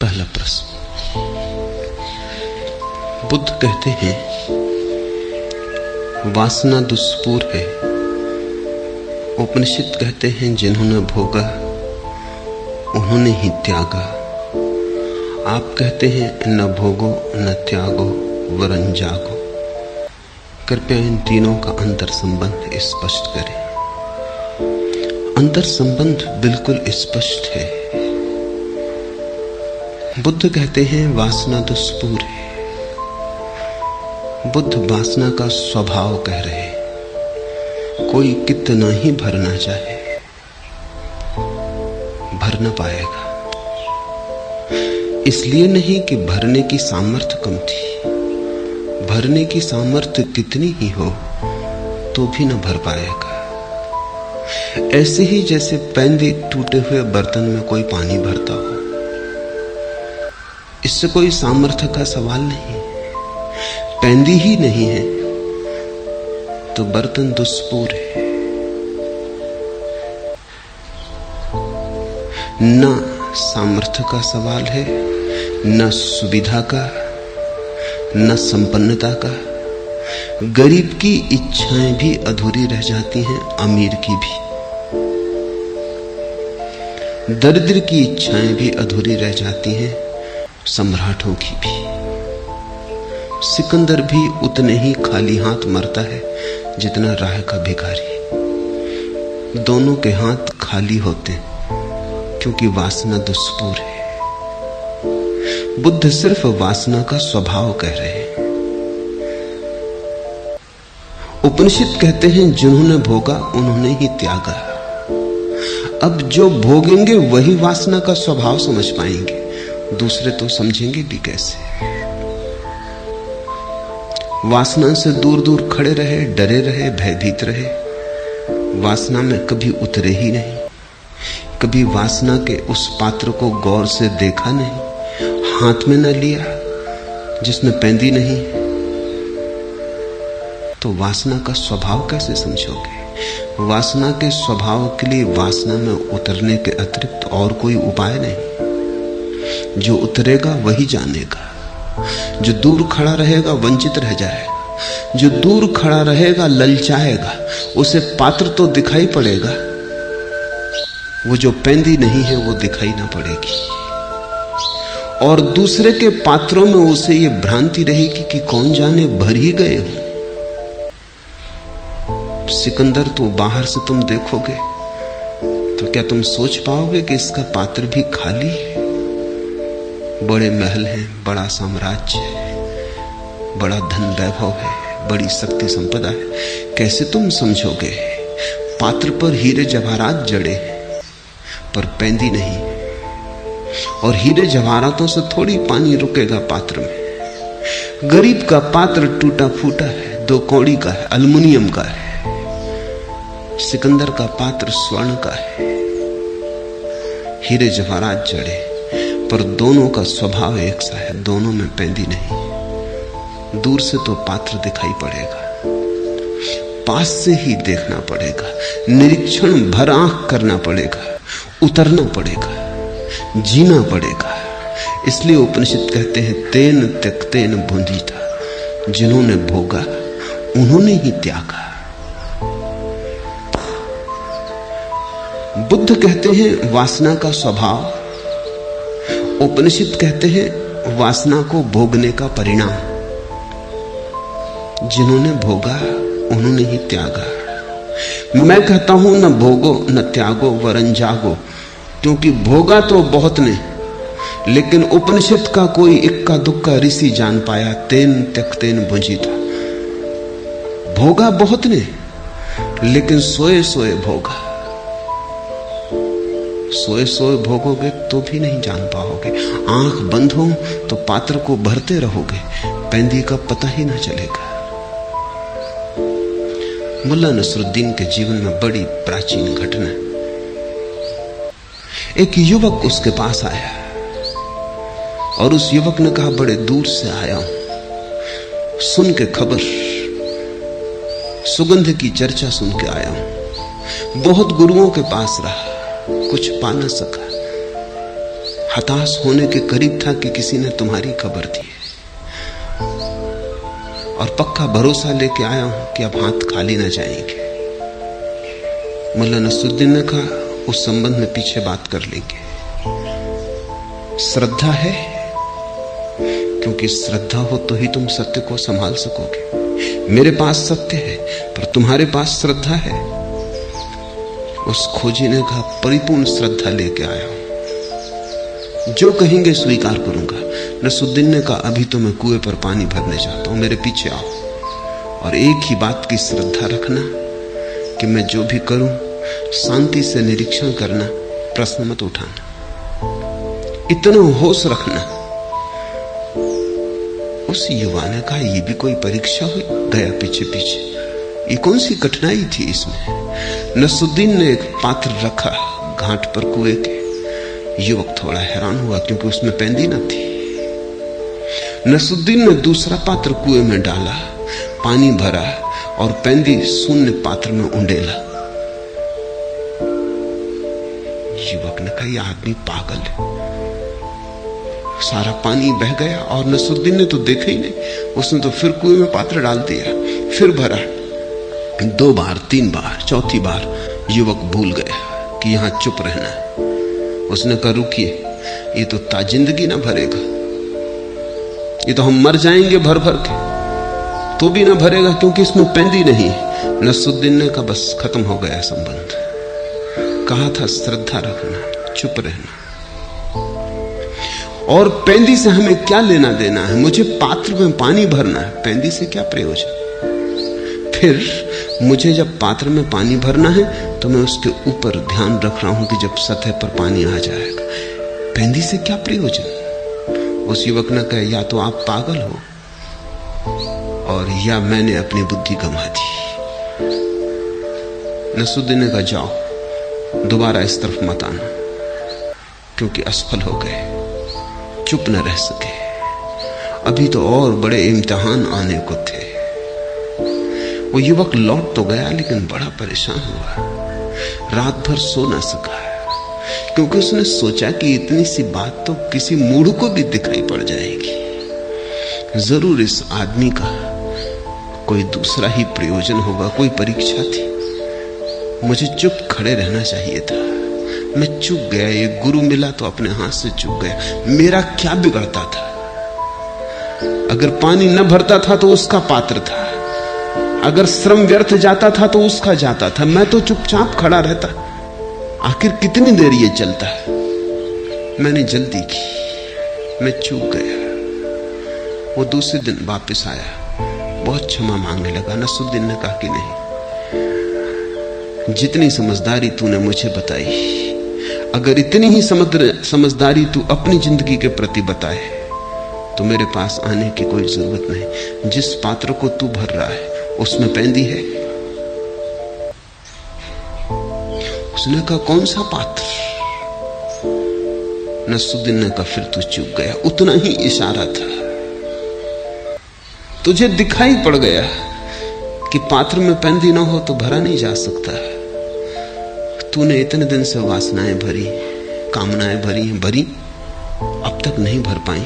पहला प्रश्न। बुद्ध कहते हैं वासना दुष्पूर है। उपनिषद कहते हैं जिन्होंने भोगा उन्होंने ही त्यागा। आप कहते हैं न भोगो न त्यागो वरन जागो। कृपया इन तीनों का अंतर संबंध स्पष्ट करें। अंतर संबंध बिल्कुल स्पष्ट है। बुद्ध कहते हैं वासना दुष्पूर है। बुद्ध वासना का स्वभाव कह रहे हैं। कोई कितना ही भरना चाहे भर न पाएगा। इसलिए नहीं कि भरने की सामर्थ्य कम थी। भरने की सामर्थ्य कितनी ही हो तो भी न भर पाएगा। ऐसे ही जैसे पैंदे टूटे हुए बर्तन में कोई पानी भरता हो, इससे कोई सामर्थ्य का सवाल नहीं। पैंदी ही नहीं है तो बर्तन दुष्पूर है। न सामर्थ्य का सवाल है, न सुविधा का, न संपन्नता का। गरीब की इच्छाएं भी अधूरी रह जाती हैं, अमीर की भी। दरिद्र की इच्छाएं भी अधूरी रह जाती हैं, सम्राटों की भी। सिकंदर भी उतने ही खाली हाथ मरता है जितना राह का भिखारी। दोनों के हाथ खाली होते हैं क्योंकि वासना दुष्पूर है। बुद्ध सिर्फ वासना का स्वभाव कह रहे हैं। उपनिषद कहते हैं जिन्होंने भोगा उन्होंने ही त्यागा। अब जो भोगेंगे वही वासना का स्वभाव समझ पाएंगे, दूसरे तो समझेंगे भी कैसे। वासना से दूर दूर खड़े रहे, डरे रहे, भयभीत रहे, वासना में कभी उतरे ही नहीं। कभी वासना के उस पात्र को गौर से देखा नहीं, हाथ में न लिया जिसमें पैंदी नहीं, तो वासना का स्वभाव कैसे समझोगे। वासना के स्वभाव के लिए वासना में उतरने के अतिरिक्त और कोई उपाय नहीं। जो उतरेगा वही जानेगा। जो दूर खड़ा रहेगा वंचित रह जाएगा। जो दूर खड़ा रहेगा ललचाएगा। उसे पात्र तो दिखाई पड़ेगा, वो जो पैंदी नहीं है वो दिखाई ना पड़ेगी। और दूसरे के पात्रों में उसे ये भ्रांति रहेगी कि कौन जाने भर ही गए हो। सिकंदर तो बाहर से तुम देखोगे तो क्या तुम सोच पाओगे कि इसका पात्र भी खाली है। बड़े महल हैं, बड़ा साम्राज्य है, बड़ा धन वैभव है, बड़ी शक्ति संपदा है। कैसे तुम समझोगे। पात्र पर हीरे जवाहरात जड़े हैं पर पैंदी नहीं। और हीरे जवाहरातों से थोड़ी पानी रुकेगा पात्र में। गरीब का पात्र टूटा फूटा है, 2 कौड़ी का है, एल्युमिनियम का है। सिकंदर का पात्र स्वर्ण का है, हीरे जवाहरात जड़े, पर दोनों का स्वभाव एक सा है। दोनों में पैंदी नहीं। दूर से तो पात्र दिखाई पड़ेगा, पास से ही देखना पड़ेगा, निरीक्षण भर आंख करना पड़ेगा, उतरना पड़ेगा, जीना पड़ेगा। इसलिए उपनिषद कहते हैं तेन त्यक्तेन भुंजीता। जिन्होंने भोगा उन्होंने ही त्यागा। बुद्ध कहते हैं वासना का स्वभाव। उपनिषद कहते हैं वासना को भोगने का परिणाम। जिन्होंने भोगा उन्होंने ही त्यागा। मैं कहता हूं न भोगो न त्यागो वरन जागो, क्योंकि भोगा तो बहुत ने, लेकिन उपनिषद का कोई इक्का दुक्का ऋषि जान पाया तेन त्यक्तेन भुंजीता। भोगा बहुत ने लेकिन सोए सोए भोगा। सोए सोए भोगोगे तो भी नहीं जान पाओगे। आंख बंद हो तो पात्र को भरते रहोगे, पैंदी का पता ही ना चलेगा। मुल्ला नसरुद्दीन के जीवन में बड़ी प्राचीन घटना। एक युवक उसके पास आया और उस युवक ने कहा बड़े दूर से आया हूं, सुन के खबर, सुगंध की चर्चा सुन के आया हूं। बहुत गुरुओं के पास रहा, कुछ पा न सका। हताश होने के करीब था कि किसी ने तुम्हारी खबर दी और पक्का भरोसा लेके आया हूं कि अब हाथ खाली ना जाएंगे। मुल्ला नसरुद्दीन ने कहा, उस संबंध में पीछे बात कर लेंगे। श्रद्धा है, क्योंकि श्रद्धा हो तो ही तुम सत्य को संभाल सकोगे। मेरे पास सत्य है, पर तुम्हारे पास श्रद्धा है। उस खोजी ने कहा, परिपूर्ण श्रद्धा लेके आया हूं, जो कहेंगे स्वीकार करूंगा। नसरुद्दीन ने कहा, अभी तो मैं कुएं पर पानी भरने जाता हूं, मेरे पीछे आओ। और एक ही बात की श्रद्धा रखना कि मैं जो भी करूं शांति से निरीक्षण करना, प्रश्न मत उठाना। इतना होश रखना। उस युवा ने कहा, ये भी कोई परीक्षा हुई? गया पीछे पीछे। ये कौन सी कठिनाई थी इसमें? नसरुद्दीन ने एक पात्र रखा घाट पर कुएं के। युवक थोड़ा हैरान हुआ, क्योंकि उसमें पैंदी न थी। नसरुद्दीन ने दूसरा पात्र कुएं में डाला, पानी भरा और पैंदी शून्य पात्र में उंडेला। युवक ने कहा, यह आदमी पागल है। सारा पानी बह गया और नसरुद्दीन ने तो देखा ही नहीं। उसने तो फिर कुएं में पात्र डाल दिया, फिर भरा 2 बार 3 बार, चौथी बार युवक भूल गया कि यहां चुप रहना है। उसने कहा, रुकिए, ये तो ताजिंदगी ना भरेगा, ये तो हम मर जाएंगे भर भर के, तो भी ना भरेगा, क्योंकि इसमें पैंदी नहीं। नसरुद्दीन ने कहा, बस खत्म हो गया संबंध। कहा था श्रद्धा रखना, चुप रहना। और पैंदी से हमें क्या लेना देना है? मुझे पात्र में पानी भरना है, पैंदी से क्या प्रयोजन? फिर मुझे जब पात्र में पानी भरना है तो मैं उसके ऊपर ध्यान रख रहा हूं कि जब सतह पर पानी आ जाएगा। पैंदी से क्या प्रयोजन? उस युवक ने कहा, या तो आप पागल हो और या मैंने अपनी बुद्धि गंवा दी। नसरुद्दीन ने कहा, जाओ, दोबारा इस तरफ मत आना, क्योंकि असफल हो गए, चुप न रह सके। अभी तो और बड़े इम्तिहान आने को थे। वो युवक लौट तो गया, लेकिन बड़ा परेशान हुआ। रात भर सो ना सका, क्योंकि उसने सोचा कि इतनी सी बात तो किसी मूढ़ को भी दिखाई पड़ जाएगी। जरूर इस आदमी का कोई दूसरा ही प्रयोजन होगा, कोई परीक्षा थी। मुझे चुप खड़े रहना चाहिए था, मैं चूक गया। ये गुरु मिला तो अपने हाथ से चूक गया। मेरा क्या बिगड़ता था? अगर पानी न भरता था तो उसका पात्र था, अगर श्रम व्यर्थ जाता था तो उसका जाता था। मैं तो चुपचाप खड़ा रहता। आखिर कितनी देर ये चलता है? मैंने जल्दी की, मैं चूक गया। वो दूसरे दिन वापस आया, बहुत क्षमा मांगने लगा। नसरुद्दीन ने कहा कि नहीं, जितनी समझदारी तूने मुझे बताई, अगर इतनी ही समझदारी तू अपनी जिंदगी के प्रति बताए तो मेरे पास आने की कोई जरूरत नहीं। जिस पात्र को तू भर रहा है उसमें पैंदी है। उसने कहा, कौन सा पात्र? नसरुद्दीन ने कहा, फिर तू चूक गया। उतना ही इशारा था, तुझे दिखाई पड़ गया कि पात्र में पैंदी ना हो तो भरा नहीं जा सकता। तूने इतने दिन से वासनाएं भरी, कामनाएं भरी, अब तक नहीं भर पाई।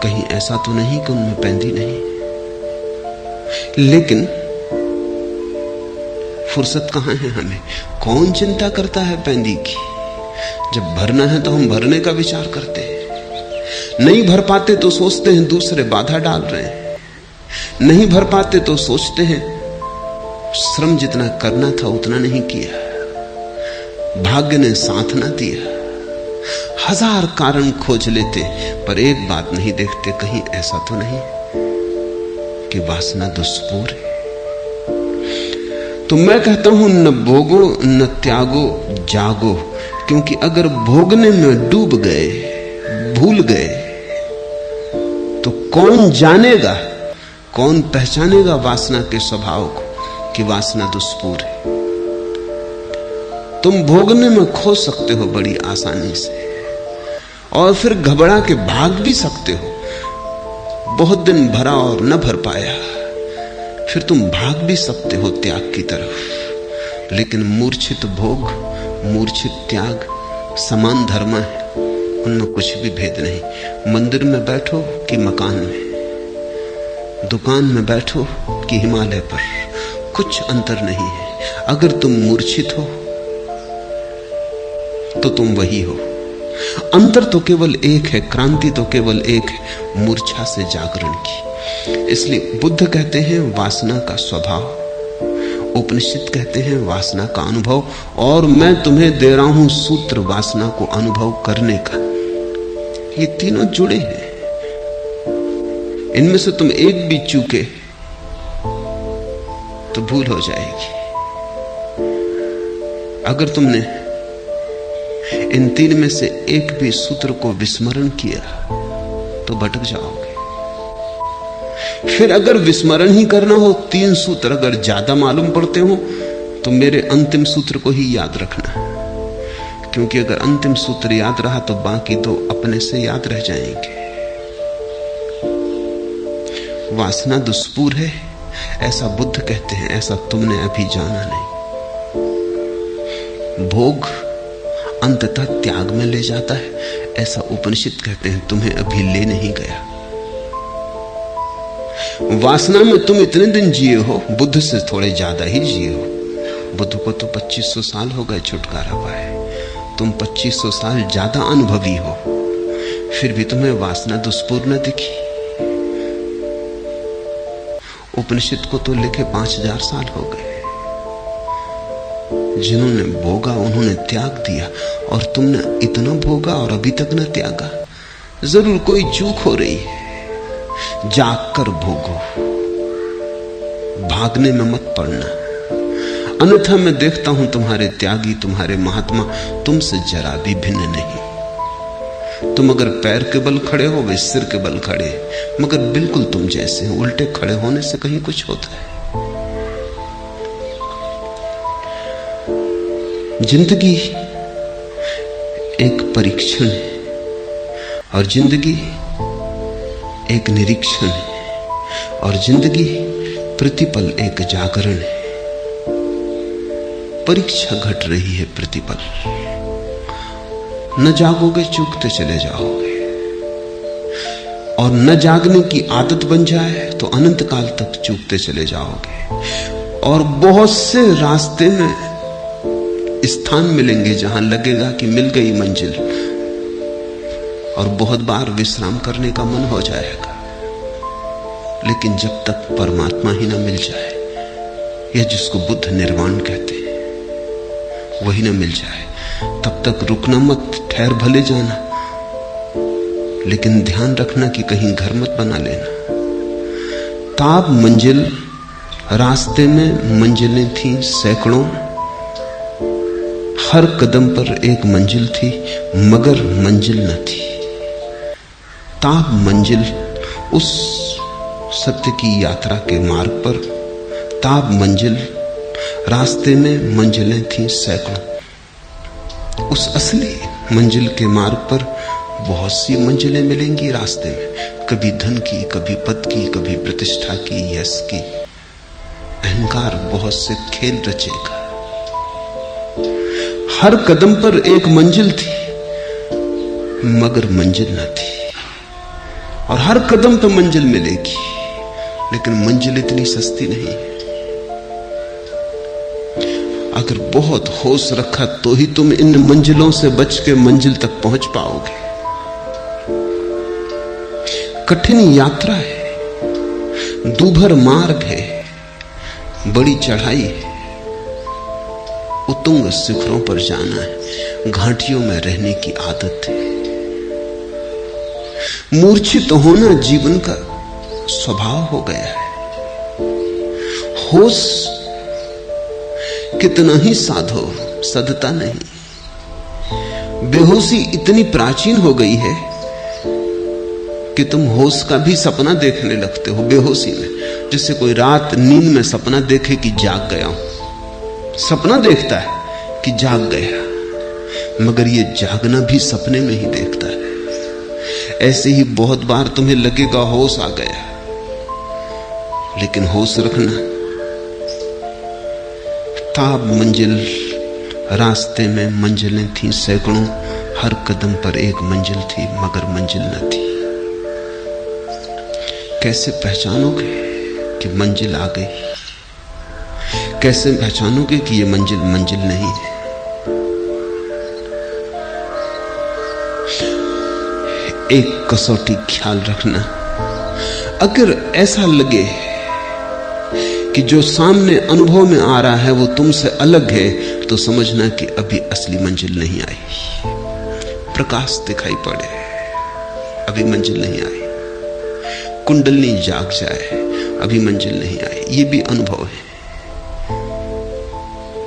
कहीं ऐसा तो नहीं कि उनमें पैंदी नहीं? लेकिन फुर्सत कहां है हमें? कौन चिंता करता है पैंदी की? जब भरना है तो हम भरने का विचार करते हैं। नहीं भर पाते तो सोचते हैं दूसरे बाधा डाल रहे हैं। नहीं भर पाते तो सोचते हैं श्रम जितना करना था उतना नहीं किया, भाग्य ने साथ ना दिया। 1000 कारण खोज लेते, पर एक बात नहीं देखते, कहीं ऐसा तो नहीं कि वासना दुष्पूर है। तो मैं कहता हूं, न भोगो न त्यागो, जागो। क्योंकि अगर भोगने में डूब गए, भूल गए, तो कौन जानेगा, कौन पहचानेगा वासना के स्वभाव को कि वासना दुष्पूर है? तुम भोगने में खो सकते हो बड़ी आसानी से, और फिर घबरा के भाग भी सकते हो। बहुत दिन भरा और न भर पाया, फिर तुम भाग भी सकते हो त्याग की तरफ। लेकिन मूर्छित भोग, मूर्छित त्याग समान धर्म है। उनमें कुछ भी भेद नहीं। मंदिर में बैठो कि मकान में, दुकान में बैठो कि हिमालय पर, कुछ अंतर नहीं है। अगर तुम मूर्छित हो तो तुम वही हो। अंतर तो केवल एक है, क्रांति तो केवल एक है, मूर्छा से जागरण की। इसलिए बुद्ध कहते हैं वासना का स्वभाव, उपनिषद कहते हैं वासना का अनुभव, और मैं तुम्हें दे रहा हूं सूत्र वासना को अनुभव करने का। ये तीनों जुड़े हैं, इनमें से तुम एक भी चूके तो भूल हो जाएगी। अगर तुमने इन तीन में से एक भी सूत्र को विस्मरण किया तो भटक जाओगे। फिर अगर विस्मरण ही करना हो, तीन सूत्र अगर ज्यादा मालूम पड़ते हो तो मेरे अंतिम सूत्र को ही याद रखना, क्योंकि अगर अंतिम सूत्र याद रहा तो बाकी तो अपने से याद रह जाएंगे। वासना दुष्पूर है, ऐसा बुद्ध कहते हैं, ऐसा तुमने अभी जाना नहीं। भोग अंततः त्याग में ले जाता है, ऐसा उपनिषद कहते हैं, तुम्हें अभी ले नहीं गया। वासना में तुम इतने दिन जिए हो, बुद्ध से थोड़े ज्यादा ही जिए हो। बुद्ध को तो 2500 साल हो गए छुटकारा पाए, तुम 2500 साल ज्यादा अनुभवी हो, फिर भी तुम्हें वासना दुष्पूर न दिखी। उपनिषद को तो लिखे 5000 साल हो गए। जिन्होंने भोगा उन्होंने त्याग दिया, और तुमने इतना भोगा और अभी तक न त्यागा। जरूर कोई चूक हो रही है, जाग कर भोगो, भागने में मत पड़ना। अन्यथा मैं देखता हूं तुम्हारे त्यागी, तुम्हारे महात्मा तुमसे जरा भी भिन्न नहीं। तुम अगर पैर के बल खड़े हो, वे सिर के बल खड़े, मगर बिल्कुल तुम जैसे हैं। उल्टे खड़े होने से कहीं कुछ होता है। जिंदगी एक परीक्षण है और जिंदगी एक निरीक्षण है, और जिंदगी प्रतिपल एक जागरण है। परीक्षा घट रही है प्रतिपल। न जागोगे चूकते चले जाओगे, और न जागने की आदत बन जाए तो अनंत काल तक चूकते चले जाओगे। और बहुत से रास्ते में स्थान मिलेंगे जहां लगेगा कि मिल गई मंजिल, और बहुत बार विश्राम करने का मन हो जाएगा। लेकिन जब तक परमात्मा ही ना मिल जाए, या जिसको बुद्ध निर्वाण कहते हैं, वही ना मिल जाए, तब तक रुकना मत। ठहर भले जाना, लेकिन ध्यान रखना कि कहीं घर मत बना लेना। ताब मंजिल, रास्ते में मंजिलें थीं सैकड़ों, हर कदम पर एक मंजिल थी, मगर मंजिल न थी। ताब मंजिल, उस सत्य की यात्रा के मार्ग पर ताब मंजिल, रास्ते में मंजिलें थीं सैकड़ों। उस असली मंजिल के मार्ग पर बहुत सी मंजिलें मिलेंगी रास्ते में, कभी धन की, कभी पद की, कभी प्रतिष्ठा की, यश की। अहंकार बहुत से खेल रचेगा। हर कदम पर एक मंजिल थी, मगर मंजिल न थी। और हर कदम पर मंजिल मिलेगी, लेकिन मंजिल इतनी सस्ती नहीं है। अगर बहुत होश रखा तो ही तुम इन मंजिलों से बच के मंजिल तक पहुंच पाओगे। कठिन यात्रा है, दूभर मार्ग है, बड़ी चढ़ाई है, उत्तुंग शिखरों पर जाना है, घाटियों में रहने की आदत है। मूर्छित होना जीवन का स्वभाव हो गया है। होश कितना ही साधो, सधता नहीं। बेहोशी इतनी प्राचीन हो गई है कि तुम होश का भी सपना देखने लगते हो बेहोशी में। जिससे कोई रात नींद में सपना देखे कि जाग गया हूं, सपना देखता है कि जाग गया, मगर ये जागना भी सपने में ही देखता है। ऐसे ही बहुत बार तुम्हें लगेगा होश आ गया, लेकिन होश रखना। ताब मंजिल, रास्ते में मंजिलें थीं सैकड़ों, हर कदम पर एक मंजिल थी मगर मंजिल न थी। कैसे पहचानोगे कि मंजिल आ गई? कैसे पहचानोगे कि ये मंजिल मंजिल नहीं है? एक कसौटी ख्याल रखना, अगर ऐसा लगे कि जो सामने अनुभव में आ रहा है वो तुमसे अलग है, तो समझना कि अभी असली मंजिल नहीं आई। प्रकाश दिखाई पड़े, अभी मंजिल नहीं आई। कुंडलनी जाग जाए, अभी मंजिल नहीं आई। ये भी अनुभव है,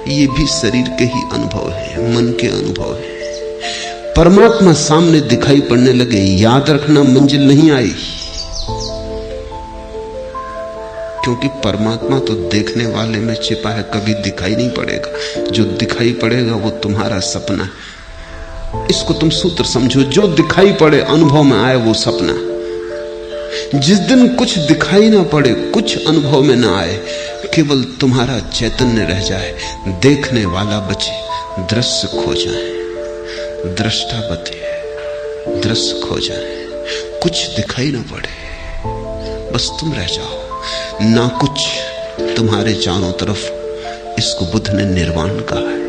ये भी शरीर के ही अनुभव है, मन के अनुभव है। परमात्मा सामने दिखाई पड़ने लगे, याद रखना मंजिल नहीं आई, क्योंकि परमात्मा तो देखने वाले में छिपा है, कभी दिखाई नहीं पड़ेगा। जो दिखाई पड़ेगा वो तुम्हारा सपना है। इसको तुम सूत्र समझो, जो दिखाई पड़े अनुभव में आए वो सपना। जिस दिन कुछ दिखाई ना पड़े, कुछ अनुभव में ना आए, केवल तुम्हारा चैतन्य रह जाए, देखने वाला बचे, दृश्य खो जाए, दृष्टा बचे, दृश्य खो जाए, कुछ दिखाई ना पड़े, बस तुम रह जाओ, ना कुछ तुम्हारे चारों तरफ। इसको बुद्ध ने निर्वाण कहा है।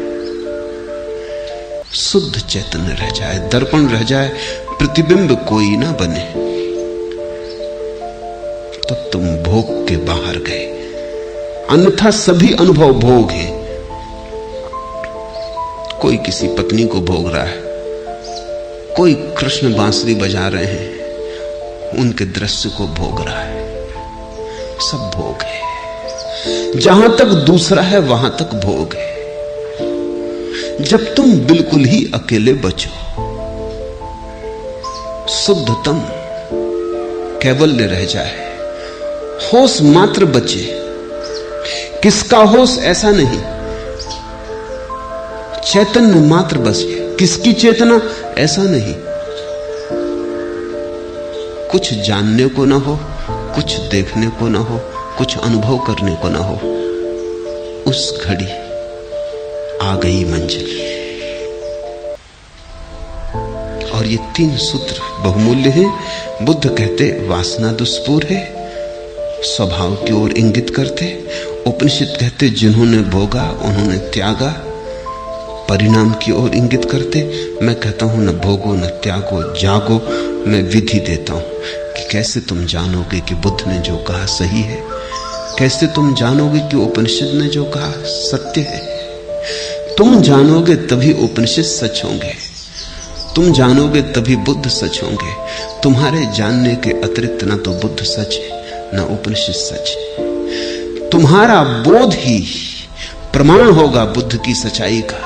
शुद्ध चैतन्य रह जाए, दर्पण रह जाए, प्रतिबिंब कोई ना बने, तो तुम भोग के बाहर गए। अन्यथा सभी अनुभव भोग हैं। कोई किसी पत्नी को भोग रहा है, कोई कृष्ण बांसुरी बजा रहे हैं, उनके दृश्य को भोग रहा है। सब भोग है। जहां तक दूसरा है वहां तक भोग है। जब तुम बिल्कुल ही अकेले बचो, शुद्धतम कैवल्य रह जाए, होश मात्र बचे। किसका होश ऐसा नहीं, चैतन्य मात्र बचे। किसकी चेतना ऐसा नहीं। कुछ जानने को ना हो, कुछ देखने को ना हो, कुछ अनुभव करने को ना हो, उस घड़ी आ गई मंजिल। और ये तीन सूत्र बहुमूल्य हैं। बुद्ध कहते वासना दुष्पूर है, स्वभाव की ओर इंगित करते। उपनिषद कहते जिन्होंने भोगा उन्होंने त्यागा, परिणाम की ओर इंगित करते। मैं कहता हूं न भोगो न त्यागो, जागो। मैं विधि देता हूं कि कैसे तुम जानोगे कि बुद्ध ने जो कहा सही है, कैसे तुम जानोगे कि उपनिषद ने जो कहा सत्य है। तुम जानोगे तभी उपनिषद सच होंगे, तुम जानोगे तभी बुद्ध सच होंगे। तुम्हारे जानने के अतिरिक्त ना तो बुद्ध सच है ना उपनिषद सच है। तुम्हारा बोध ही प्रमाण होगा बुद्ध की सच्चाई का।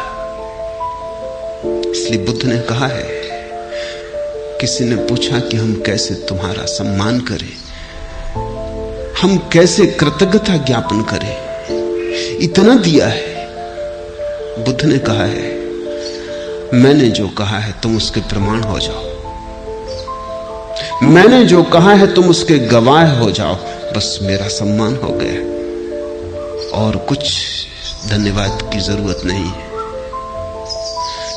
इसलिए बुद्ध ने कहा है, किसी ने पूछा कि हम कैसे तुम्हारा सम्मान करें, हम कैसे कृतज्ञता ज्ञापन करें, इतना दिया है। बुद्ध ने कहा है, मैंने जो कहा है तुम उसके प्रमाण हो जाओ, मैंने जो कहा है तुम उसके गवाह हो जाओ, बस मेरा सम्मान हो गया। और कुछ धन्यवाद की जरूरत नहीं है।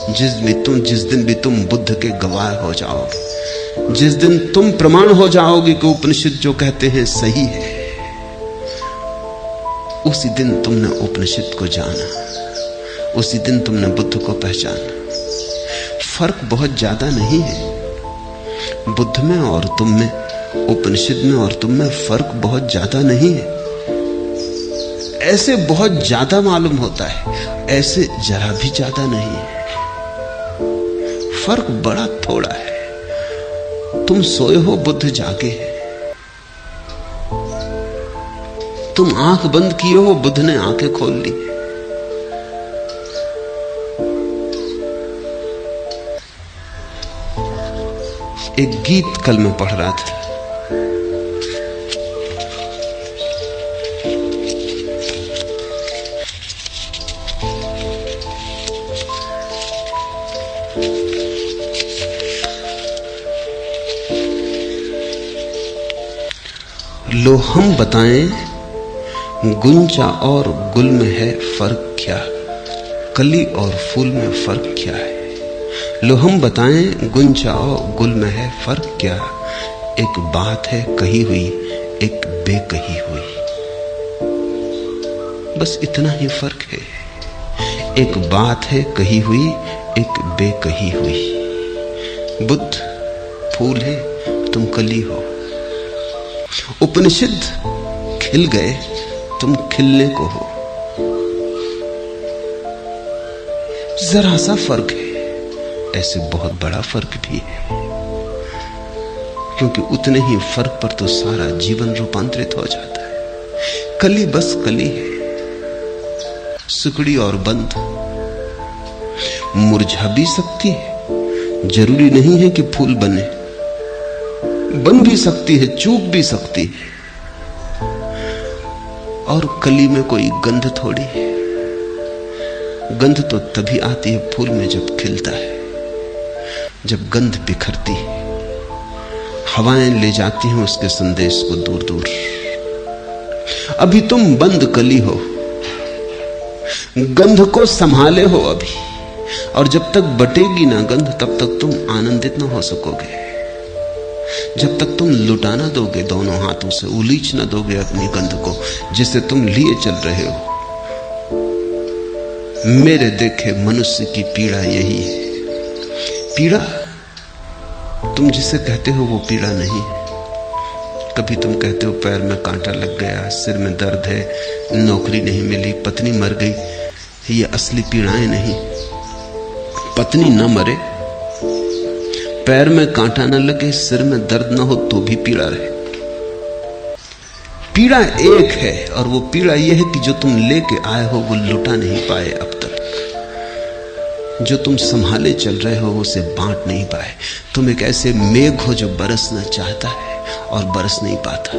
जिस दिन भी तुम बुद्ध के गवाह हो जाओगे, जिस दिन तुम प्रमाण हो जाओगे कि उपनिषद जो कहते हैं सही है, उसी दिन तुमने उपनिषद को जाना, उसी दिन तुमने बुद्ध को पहचाना। फर्क बहुत ज्यादा नहीं है बुद्ध में और तुम में, उपनिषद में और तुम में फर्क बहुत ज्यादा नहीं है। ऐसे बहुत ज्यादा मालूम होता है, ऐसे जरा भी ज्यादा नहीं है। फर्क बड़ा थोड़ा है। तुम सोए हो, बुद्ध जागे हैं। तुम आंख बंद किए हो, बुद्ध ने आंखें खोल ली। एक गीत कल मैं पढ़ रहा था, लो हम बताएं गुंजा और गुल में है फर्क क्या, कली और फूल में फर्क क्या है। लो हम बताएं गुंजाओ गुल में है फर्क क्या, एक बात है कही हुई एक बेकही हुई, बस इतना ही फर्क है। एक बात है कही हुई एक बेकही हुई। बुद्ध फूल है तुम कली हो, उपनिषद खिल गए तुम खिलने को हो। जरा सा फर्क है, ऐसे बहुत बड़ा फर्क भी है, क्योंकि उतने ही फर्क पर तो सारा जीवन रूपांतरित हो जाता है। कली बस कली है, सिकुड़ी और बंद, मुरझा भी सकती है, जरूरी नहीं है कि फूल बने, बन भी सकती है, चूक भी सकती है। और कली में कोई गंध थोड़ी है, गंध तो तभी आती है फूल में जब खिलता है, जब गंध बिखरती है, हवाएं ले जाती हैं उसके संदेश को दूर दूर। अभी तुम बंद कली हो, गंध को संभाले हो अभी, और जब तक बटेगी ना गंध तब तक तुम आनंदित ना हो सकोगे। जब तक तुम लुटा ना दोगे दोनों हाथों से, उलीच ना दोगे अपनी गंध को जिसे तुम लिए चल रहे हो। मेरे देखे मनुष्य की पीड़ा यही है। पीड़ा तुम जिसे कहते हो वो पीड़ा नहीं है। कभी तुम कहते हो पैर में कांटा लग गया, सिर में दर्द है, नौकरी नहीं मिली, पत्नी मर गई, ये असली पीड़ाएं नहीं। पत्नी न मरे, पैर में कांटा न लगे, सिर में दर्द न हो तो भी पीड़ा रहे। पीड़ा एक है, और वो पीड़ा यह है कि जो तुम लेके आए हो वो लुटा नहीं पाए अब तक, जो तुम संभाले चल रहे हो उसे बांट नहीं पाए। तुम एक ऐसे मेघ हो जो बरसना चाहता है और बरस नहीं पाता।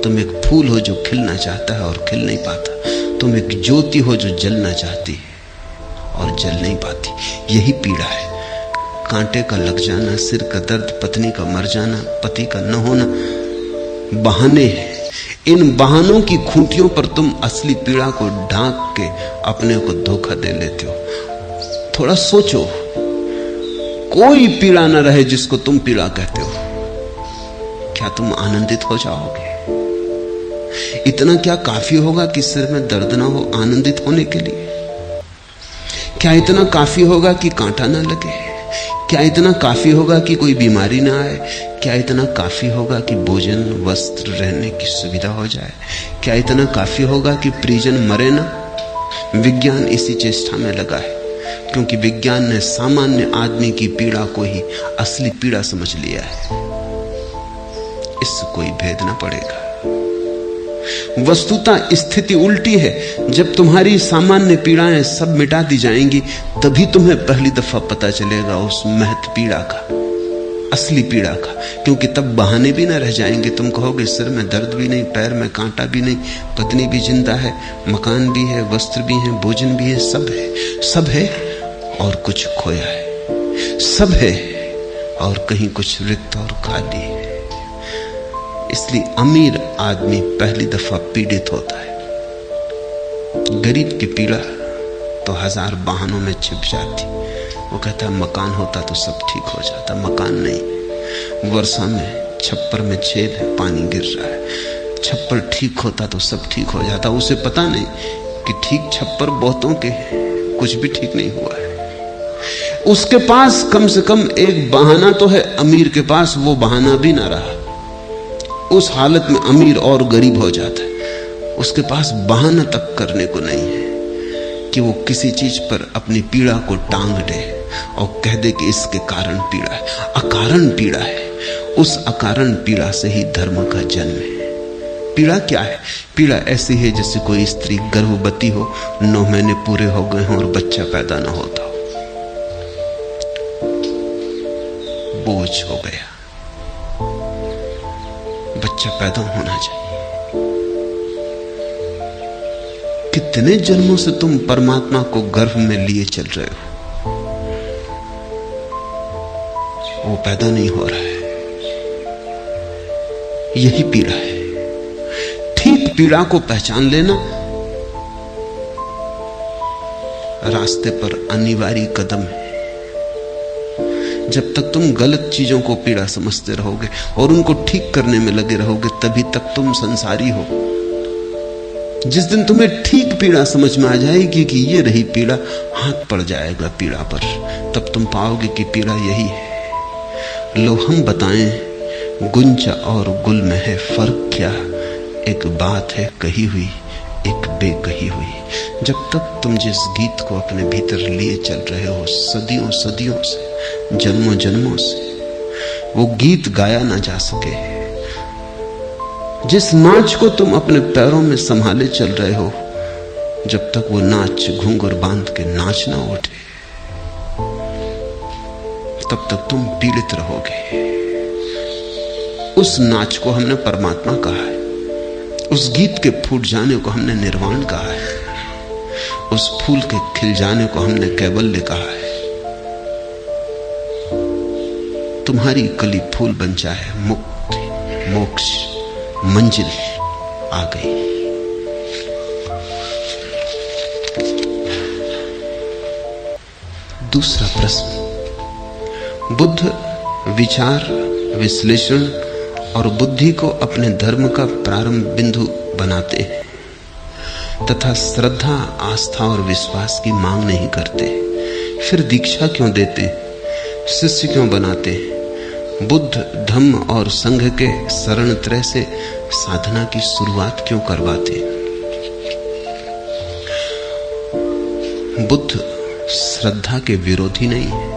तुम एक फूल हो जो खिलना चाहता है और खिल नहीं पाता। तुम एक ज्योति हो जो जलना चाहती है और जल नहीं पाती। यही पीड़ा है। कांटे का लग जाना, सिर का दर्द, पत्नी का मर जाना, पति का न होना बहाने हैं। इन बहानों की खूंटियों पर तुम असली पीड़ा को ढांक के अपने को धोखा दे लेते हो। थोड़ा सोचो, कोई पीड़ा न रहे जिसको तुम पीड़ा कहते हो, क्या तुम आनंदित हो जाओगे? इतना क्या काफी होगा कि सिर में दर्द ना हो आनंदित होने के लिए? क्या इतना काफी होगा कि कांटा ना लगे? क्या इतना काफी होगा कि कोई बीमारी ना आए? क्या इतना काफी होगा कि भोजन, वस्त्र, रहने की सुविधा हो जाए? क्या इतना काफी होगा कि परिजन मरे ना? विज्ञान इसी चेष्टा में लगा है, क्योंकि विज्ञान ने सामान्य आदमी की पीड़ा को ही असली पीड़ा समझ लिया है। इससे कोई भेद ना पड़ेगा। वस्तुतः स्थिति उल्टी है। जब तुम्हारी सामान्य पीड़ाएं सब मिटा दी जाएंगी, तभी तुम्हें पहली दफा पता चलेगा उस महत पीड़ा का, असली पीड़ा का। क्योंकि तब बहाने भी ना रह जाएंगे। तुम कहोगे सिर में दर्द भी नहीं, पैर में कांटा भी नहीं, पत्नी भी जिंदा है, मकान भी है, वस्त्र भी है, भोजन भी है, सब है। सब है और कुछ खोया है, सब है और कहीं कुछ रिक्त और खाली है। इसलिए अमीर आदमी पहली दफा पीड़ित होता है। गरीब की पीड़ा तो हजार बहानों में छिप जाती। वो कहता है मकान होता तो सब ठीक हो जाता। मकान नहीं, वर्षा में छप्पर में छेद है, पानी गिर रहा है। छप्पर ठीक होता तो सब ठीक हो जाता। उसे पता नहीं कि ठीक छप्पर बहुतों के हैं, कुछ भी ठीक नहीं हुआ है। उसके पास कम से कम एक बहाना तो है, अमीर के पास वो बहाना भी ना रहा। उस हालत में अमीर और गरीब हो जाता है। उसके पास बहाना तक करने को नहीं है कि वो किसी चीज पर अपनी पीड़ा को टांग दे और कह दे कि इसके कारण पीड़ा है। अकारण पीड़ा है। उस अकारण पीड़ा से ही धर्म का जन्म है। पीड़ा क्या है? पीड़ा ऐसी है जैसे कोई स्त्री गर्भवती हो, 9 महीने पूरे हो गए हों और बच्चा पैदा ना होता हो, बोझ हो गया, बच्चा पैदा होना चाहिए। कितने जन्मों से तुम परमात्मा को गर्भ में लिए चल रहे हो, वो पैदा नहीं हो रहा है। यही पीड़ा है। ठीक पीड़ा को पहचान लेना रास्ते पर अनिवार्य कदम है। जब तक तुम गलत चीजों को पीड़ा समझते रहोगे और उनको ठीक करने में लगे रहोगे, तभी तक तुम संसारी हो। जिस दिन तुम्हें ठीक पीड़ा समझ में आ जाएगी कि ये रही पीड़ा, हाथ पड़ जाएगा पीड़ा पर, तब तुम पाओगे कि पीड़ा यही है। लो हम बताएं गुंजा और गुल में है फर्क क्या, एक बात है कही हुई एक बेकही हुई। जब तक तुम जिस गीत को अपने भीतर लिए चल रहे हो सदियों सदियों से, जन्मों जन्मों से, वो गीत गाया ना जा सके, जिस नाच को तुम अपने पैरों में संभाले चल रहे हो, जब तक वो नाच घूंघर बांध के नाच ना उठे, तब तक तुम पीड़ित रहोगे। उस नाच को हमने परमात्मा कहा है, उस गीत के फूट जाने को हमने निर्वाण कहा है, उस फूल के खिल जाने को हमने कैवल्य कहा है। तुम्हारी कली फूल बन जाए, मुक्ति मोक्ष मंजिल आ गई। दूसरा प्रश्न, बुद्ध विचार विश्लेषण और बुद्धि को अपने धर्म का प्रारंभ बिंदु बनाते हैं तथा श्रद्धा आस्था और विश्वास की मांग नहीं करते। फिर दीक्षा क्यों देते, शिष्य क्यों बनाते, बुद्ध धम्म और संघ के शरण त्रय से साधना की शुरुआत क्यों करवाते। बुद्ध श्रद्धा के विरोधी नहीं है,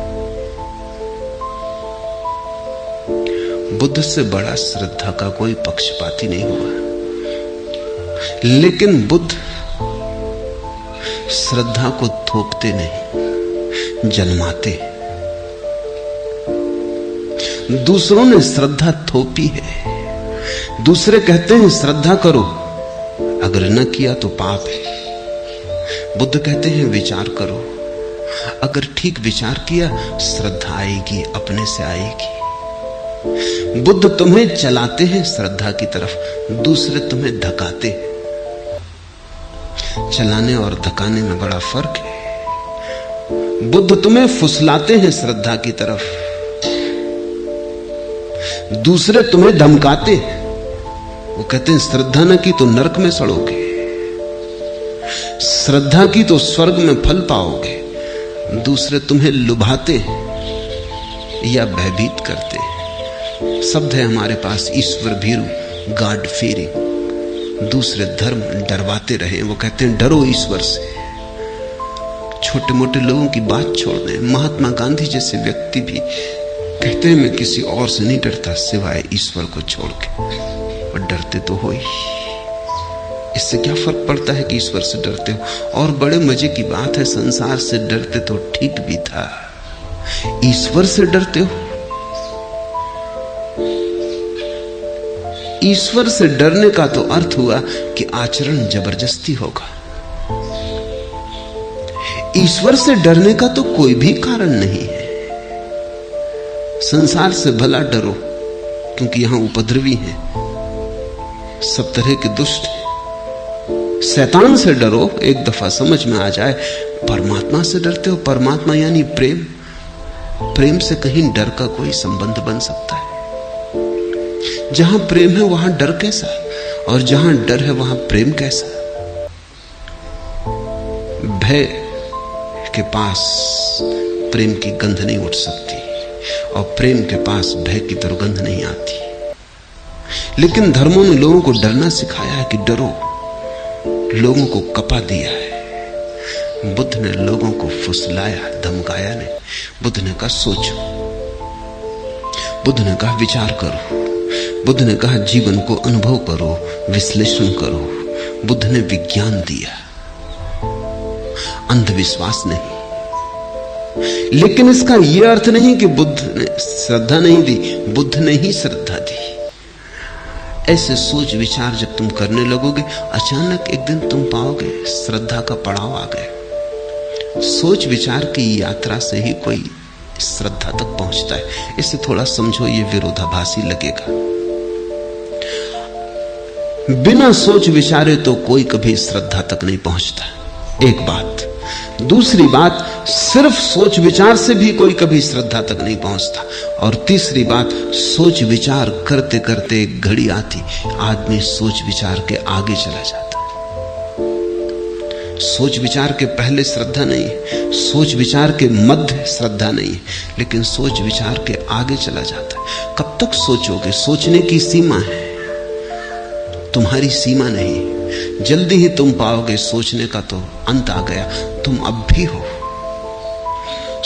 बुद्ध से बड़ा श्रद्धा का कोई पक्षपाती नहीं हुआ, लेकिन बुद्ध श्रद्धा को थोपते नहीं, जन्माते। दूसरों ने श्रद्धा थोपी है, दूसरे कहते हैं श्रद्धा करो, अगर न किया तो पाप है। बुद्ध कहते हैं विचार करो, अगर ठीक विचार किया श्रद्धा आएगी, अपने से आएगी। बुद्ध तुम्हें चलाते हैं श्रद्धा की तरफ, दूसरे तुम्हें धकाते हैं। चलाने और धकाने में बड़ा फर्क है। बुद्ध तुम्हें फुसलाते हैं श्रद्धा की तरफ, दूसरे तुम्हें धमकाते हैं। वो कहते हैं श्रद्धा न की तो नरक में सड़ोगे, श्रद्धा की तो स्वर्ग में फल पाओगे। दूसरे तुम्हें लुभाते या भयभीत करते हैं। शब्द है हमारे पास ईश्वर भीरू, गॉड फीयरिंग। दूसरे धर्म डरवाते रहे, वो कहते हैं डरो ईश्वर से। छोटे मोटे लोगों की बात छोड़ दें, महात्मा गांधी जैसे व्यक्ति भी कहते हैं मैं किसी और से नहीं डरता सिवाय ईश्वर को छोड़ के। और डरते तो हो ही, इससे क्या फर्क पड़ता है कि ईश्वर से डरते हो। और बड़े मजे की बात है, संसार से डरते तो ठीक भी था, ईश्वर से डरते हो। ईश्वर से डरने का तो अर्थ हुआ कि आचरण जबरदस्ती होगा। ईश्वर से डरने का तो कोई भी कारण नहीं है। संसार से भला डरो, क्योंकि यहां उपद्रवी हैं, सब तरह के दुष्ट हैं। शैतान से डरो, एक दफा समझ में आ जाए। परमात्मा से डरते हो, परमात्मा यानी प्रेम। प्रेम से कहीं डर का कोई संबंध बन सकता है? जहां प्रेम है वहां डर कैसा, और जहां डर है वहां प्रेम कैसा? भय के पास प्रेम की गंध नहीं उठ सकती, और प्रेम के पास भय की दुर्गंध नहीं आती। लेकिन धर्मों ने लोगों को डरना सिखाया है कि डरो, लोगों को कपा दिया है। बुद्ध ने लोगों को फुसलाया, धमकाया नहीं। बुद्ध ने कहा सोचो, बुद्ध ने कहा विचार करो, बुद्ध ने कहा जीवन को अनुभव करो, विश्लेषण करो। बुद्ध ने विज्ञान दिया, अंधविश्वास नहीं। लेकिन इसका यह अर्थ नहीं कि बुद्ध ने श्रद्धा नहीं दी, बुद्ध ने ही श्रद्धा दी। ऐसे सोच विचार जब तुम करने लगोगे, अचानक एक दिन तुम पाओगे श्रद्धा का पड़ाव आ गया। सोच विचार की यात्रा से ही कोई श्रद्धा तक पहुंचता है। इसे थोड़ा समझो, ये विरोधाभासी लगेगा। बिना सोच विचारे तो कोई कभी श्रद्धा तक नहीं पहुंचता। एक बात, दूसरी बात, सिर्फ सोच विचार से भी कोई कभी श्रद्धा तक नहीं पहुंचता। और तीसरी बात, सोच विचार करते करते एक घड़ी आती, आदमी सोच विचार के आगे चला जाता है। सोच विचार के पहले श्रद्धा नहीं है, सोच विचार के मध्य श्रद्धा नहीं है, लेकिन सोच विचार के आगे चला जाता है। कब तक सोचोगे? सोचने की सीमा है, तुम्हारी सीमा नहीं। जल्दी ही तुम पाओगे सोचने का तो अंत आ गया, तुम अब भी हो।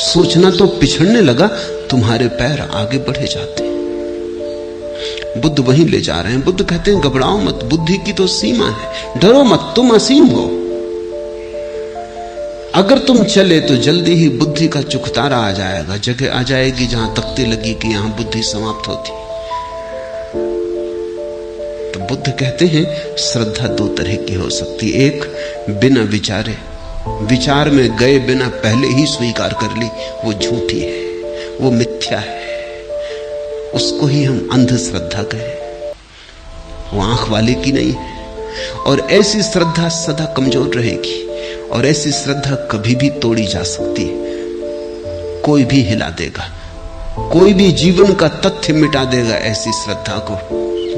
सोचना तो पिछड़ने लगा, तुम्हारे पैर आगे बढ़े जाते हैं। बुद्ध वहीं ले जा रहे हैं। बुद्ध कहते हैं घबराओ मत, बुद्धि की तो सीमा है, डरो मत, तुम असीम हो। अगर तुम चले तो जल्दी ही बुद्धि का चुकतारा आ जाएगा, जगह आ जाएगी जहां तख्ती लगी कि यहां बुद्धि समाप्त होती। तो बुद्ध कहते हैं श्रद्धा दो तरह की हो सकती। एक, बिना विचारे, विचार में गए बिना पहले ही स्वीकार कर ली, वो झूठी है, वो मिथ्या है, उसको ही हम अंधश्रद्धा कहें, वो आंख वाले की नहीं है। और ऐसी श्रद्धा सदा कमजोर रहेगी, और ऐसी श्रद्धा कभी भी तोड़ी जा सकती है। कोई भी हिला देगा, कोई भी जीवन का तथ्य मिटा देगा ऐसी श्रद्धा को।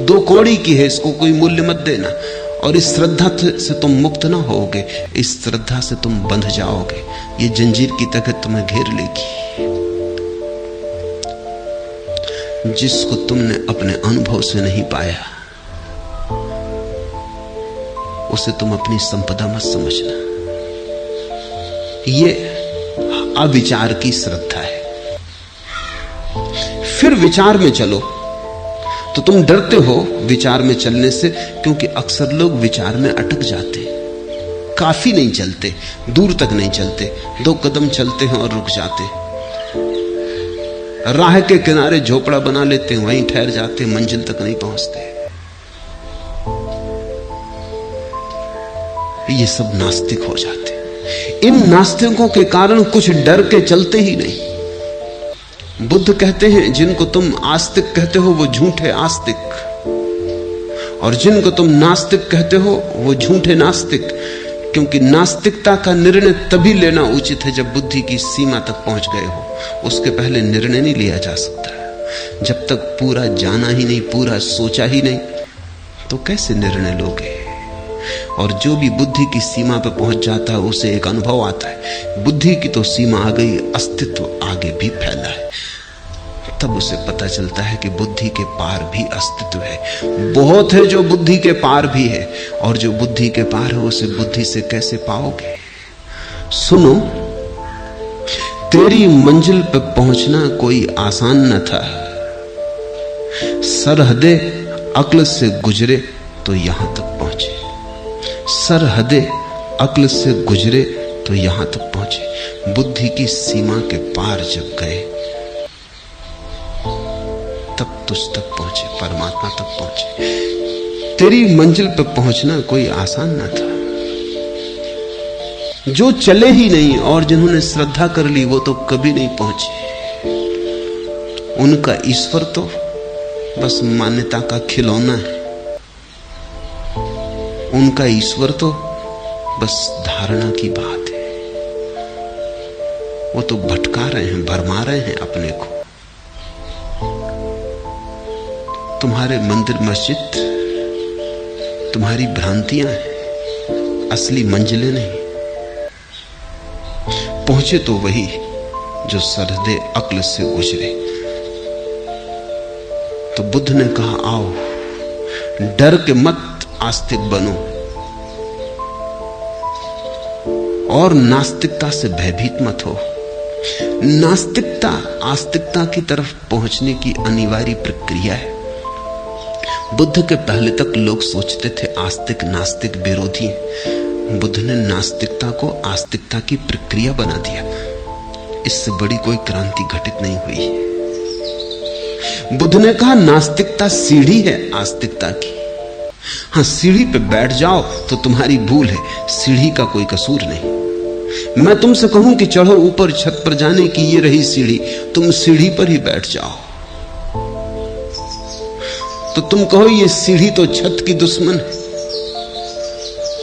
दो कौड़ी की है, इसको कोई मूल्य मत देना। और इस श्रद्धा से तुम मुक्त ना होगे, इस श्रद्धा से तुम बंध जाओगे। ये जंजीर की ताकत तुम्हें घेर लेगी। जिसको तुमने अपने अनुभव से नहीं पाया, उसे तुम अपनी संपदा मत समझना। ये अविचार की श्रद्धा है। फिर विचार में चलो तो तुम डरते हो विचार में चलने से, क्योंकि अक्सर लोग विचार में अटक जाते, काफी नहीं चलते, दूर तक नहीं चलते, 2 कदम चलते हैं और रुक जाते, राह के किनारे झोपड़ा बना लेते हैं, वहीं ठहर जाते, मंजिल तक नहीं पहुंचते। ये सब नास्तिक हो जाते। इन नास्तिकों के कारण कुछ डर के चलते ही नहीं। बुद्ध कहते हैं जिनको तुम आस्तिक कहते हो वो झूठे आस्तिक, और जिनको तुम नास्तिक कहते हो वो झूठे नास्तिक। क्योंकि नास्तिकता का निर्णय तभी लेना उचित है जब बुद्धि की सीमा तक पहुंच गए हो, उसके पहले निर्णय नहीं लिया जा सकता। जब तक पूरा जाना ही नहीं, पूरा सोचा ही नहीं, तो कैसे निर्णय लोगे? और जो भी बुद्धि की सीमा पर पहुंच जाता है उसे एक अनुभव आता है, बुद्धि की तो सीमा आ गई, अस्तित्व आगे भी फैला है। तब उसे पता चलता है कि बुद्धि के पार भी अस्तित्व है। बहुत है जो बुद्धि के पार भी है, और जो बुद्धि के पार है उसे बुद्धि से कैसे पाओगे? सुनो, तेरी मंजिल पर पहुंचना कोई आसान न था। सरहदे अक्ल से गुजरे तो यहां तक पहुंचे, सरहदे अक्ल से गुजरे तो यहां तक पहुंचे। बुद्धि की सीमा के पार जब गए तब तुझ तक पहुंचे, परमात्मा तक पहुंचे। तेरी मंजिल पर पहुंचना कोई आसान ना था। जो चले ही नहीं और जिन्होंने श्रद्धा कर ली वो तो कभी नहीं पहुंचे। उनका ईश्वर तो बस मान्यता का खिलौना है, उनका ईश्वर तो बस धारणा की बात है। वो तो भटका रहे हैं, भरमा रहे हैं अपने को। तुम्हारे मंदिर मस्जिद तुम्हारी भ्रांतियां हैं, असली मंजिलें नहीं। पहुंचे तो वही जो सरहदे अक्ल से गुजरे। तो बुद्ध ने कहा आओ, डर के मत आस्तिक बनो और नास्तिकता से भयभीत मत हो। नास्तिकता आस्तिकता की तरफ पहुंचने की अनिवार्य प्रक्रिया है। बुद्ध के पहले तक लोग सोचते थे आस्तिक नास्तिक विरोधी हैं। बुद्ध ने नास्तिकता को आस्तिकता की प्रक्रिया बना दिया। इससे बड़ी कोई क्रांति घटित नहीं हुई। बुद्ध ने कहा नास्तिकता सीढ़ी है आस्तिकता की। हाँ, सीढ़ी पे बैठ जाओ तो तुम्हारी भूल है, सीढ़ी का कोई कसूर नहीं। मैं तुमसे कहूं कि चढ़ो ऊपर छत पर जाने की, ये रही सीढ़ी, तुम सीढ़ी पर ही बैठ जाओ तो तुम कहो ये सीढ़ी तो छत की दुश्मन है,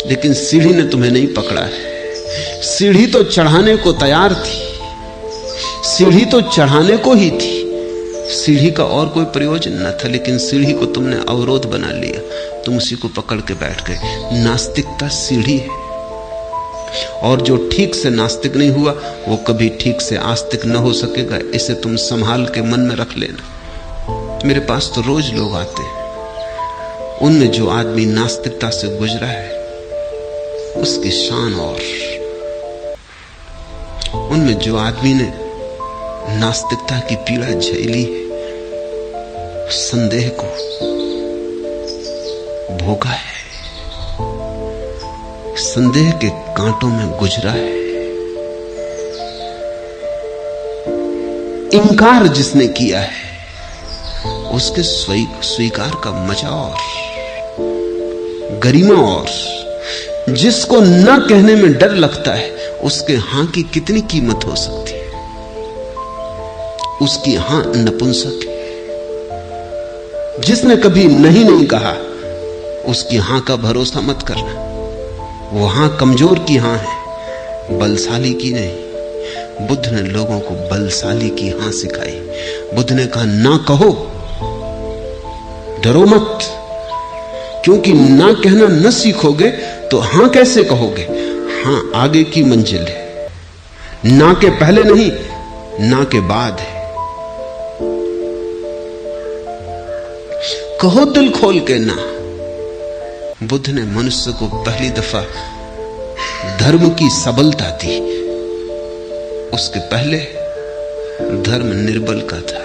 लेकिन सीढ़ी ने तुम्हें नहीं पकड़ा है। सीढ़ी तो चढ़ाने को तैयार थी, सीढ़ी तो चढ़ाने को ही थी, सीढ़ी का और कोई प्रयोजन न था, लेकिन सीढ़ी को तुमने अवरोध बना लिया, तुम उसी को पकड़ के बैठ गए। नास्तिकता सीढ़ी है, और जो ठीक से नास्तिक नहीं हुआ वो कभी ठीक से आस्तिक न हो सकेगा। इसे तुम संभाल के मन में रख लेना। मेरे पास तो रोज लोग आते हैं, उनमें जो आदमी नास्तिकता से गुजरा है उसकी शान, और उनमें जो आदमी ने नास्तिकता की पीड़ा झेली है, संदेह को भोगा है, संदेह के कांटों में गुजरा है, इनकार जिसने किया है उसके स्वीकार का मजा और गरिमा, और जिसको न कहने में डर लगता है उसके हां की कितनी कीमत हो सकती है। उसकी हां नपुंसक है। जिसने कभी नहीं कहा उसकी हां का भरोसा मत करना। वो हां कमजोर की हां है, बलशाली की नहीं। बुद्ध ने लोगों को बलशाली की हां सिखाई। बुद्ध ने कहा ना कहो, डरो मत, क्योंकि ना कहना न सीखोगे तो हां कैसे कहोगे। हां आगे की मंजिल है, ना के पहले नहीं, ना के बाद है। कहो दिल खोल के ना। बुद्ध ने मनुष्य को पहली दफा धर्म की सबलता दी। उसके पहले धर्म निर्बल का था।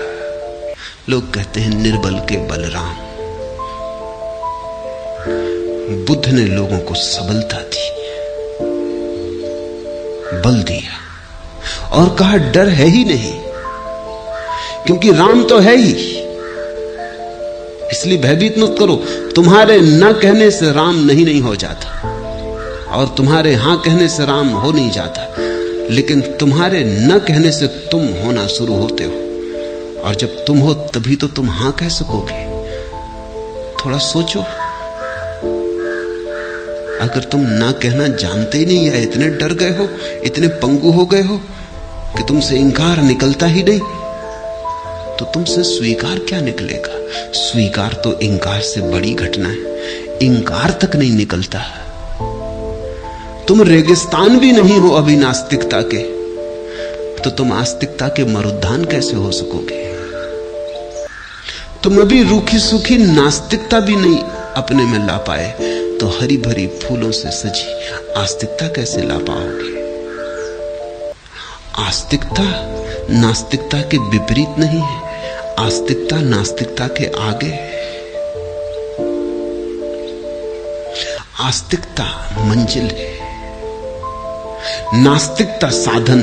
लोग कहते हैं निर्बल के बलराम। बुद्ध ने लोगों को सबलता दी, बल दिया, और कहा डर है ही नहीं, क्योंकि राम तो है ही, इसलिए भयभीत मत करो। तुम्हारे न कहने से राम नहीं हो जाता, और तुम्हारे हां कहने से राम हो नहीं जाता, लेकिन तुम्हारे न कहने से तुम होना शुरू होते हो, और जब तुम हो तभी तो तुम हां कह सकोगे। थोड़ा सोचो, अगर तुम ना कहना जानते ही नहीं, या इतने डर गए हो, इतने पंगु हो गए हो कि तुमसे इंकार निकलता ही नहीं, तो तुमसे स्वीकार क्या निकलेगा। स्वीकार तो इंकार से बड़ी घटना है। इंकार तक नहीं निकलता। तुम रेगिस्तान भी नहीं हो अभी नास्तिकता के, तो तुम आस्तिकता के मरुद्यान कैसे हो सकोगे। तुम अभी रूखी सूखी नास्तिकता भी नहीं अपने में ला पाए, तो हरी भरी फूलों से सजी आस्तिकता कैसे ला पाओगे। आस्तिकता नास्तिकता के विपरीत नहीं है, आस्तिकता नास्तिकता के आगे है। आस्तिकता मंजिल है, नास्तिकता साधन।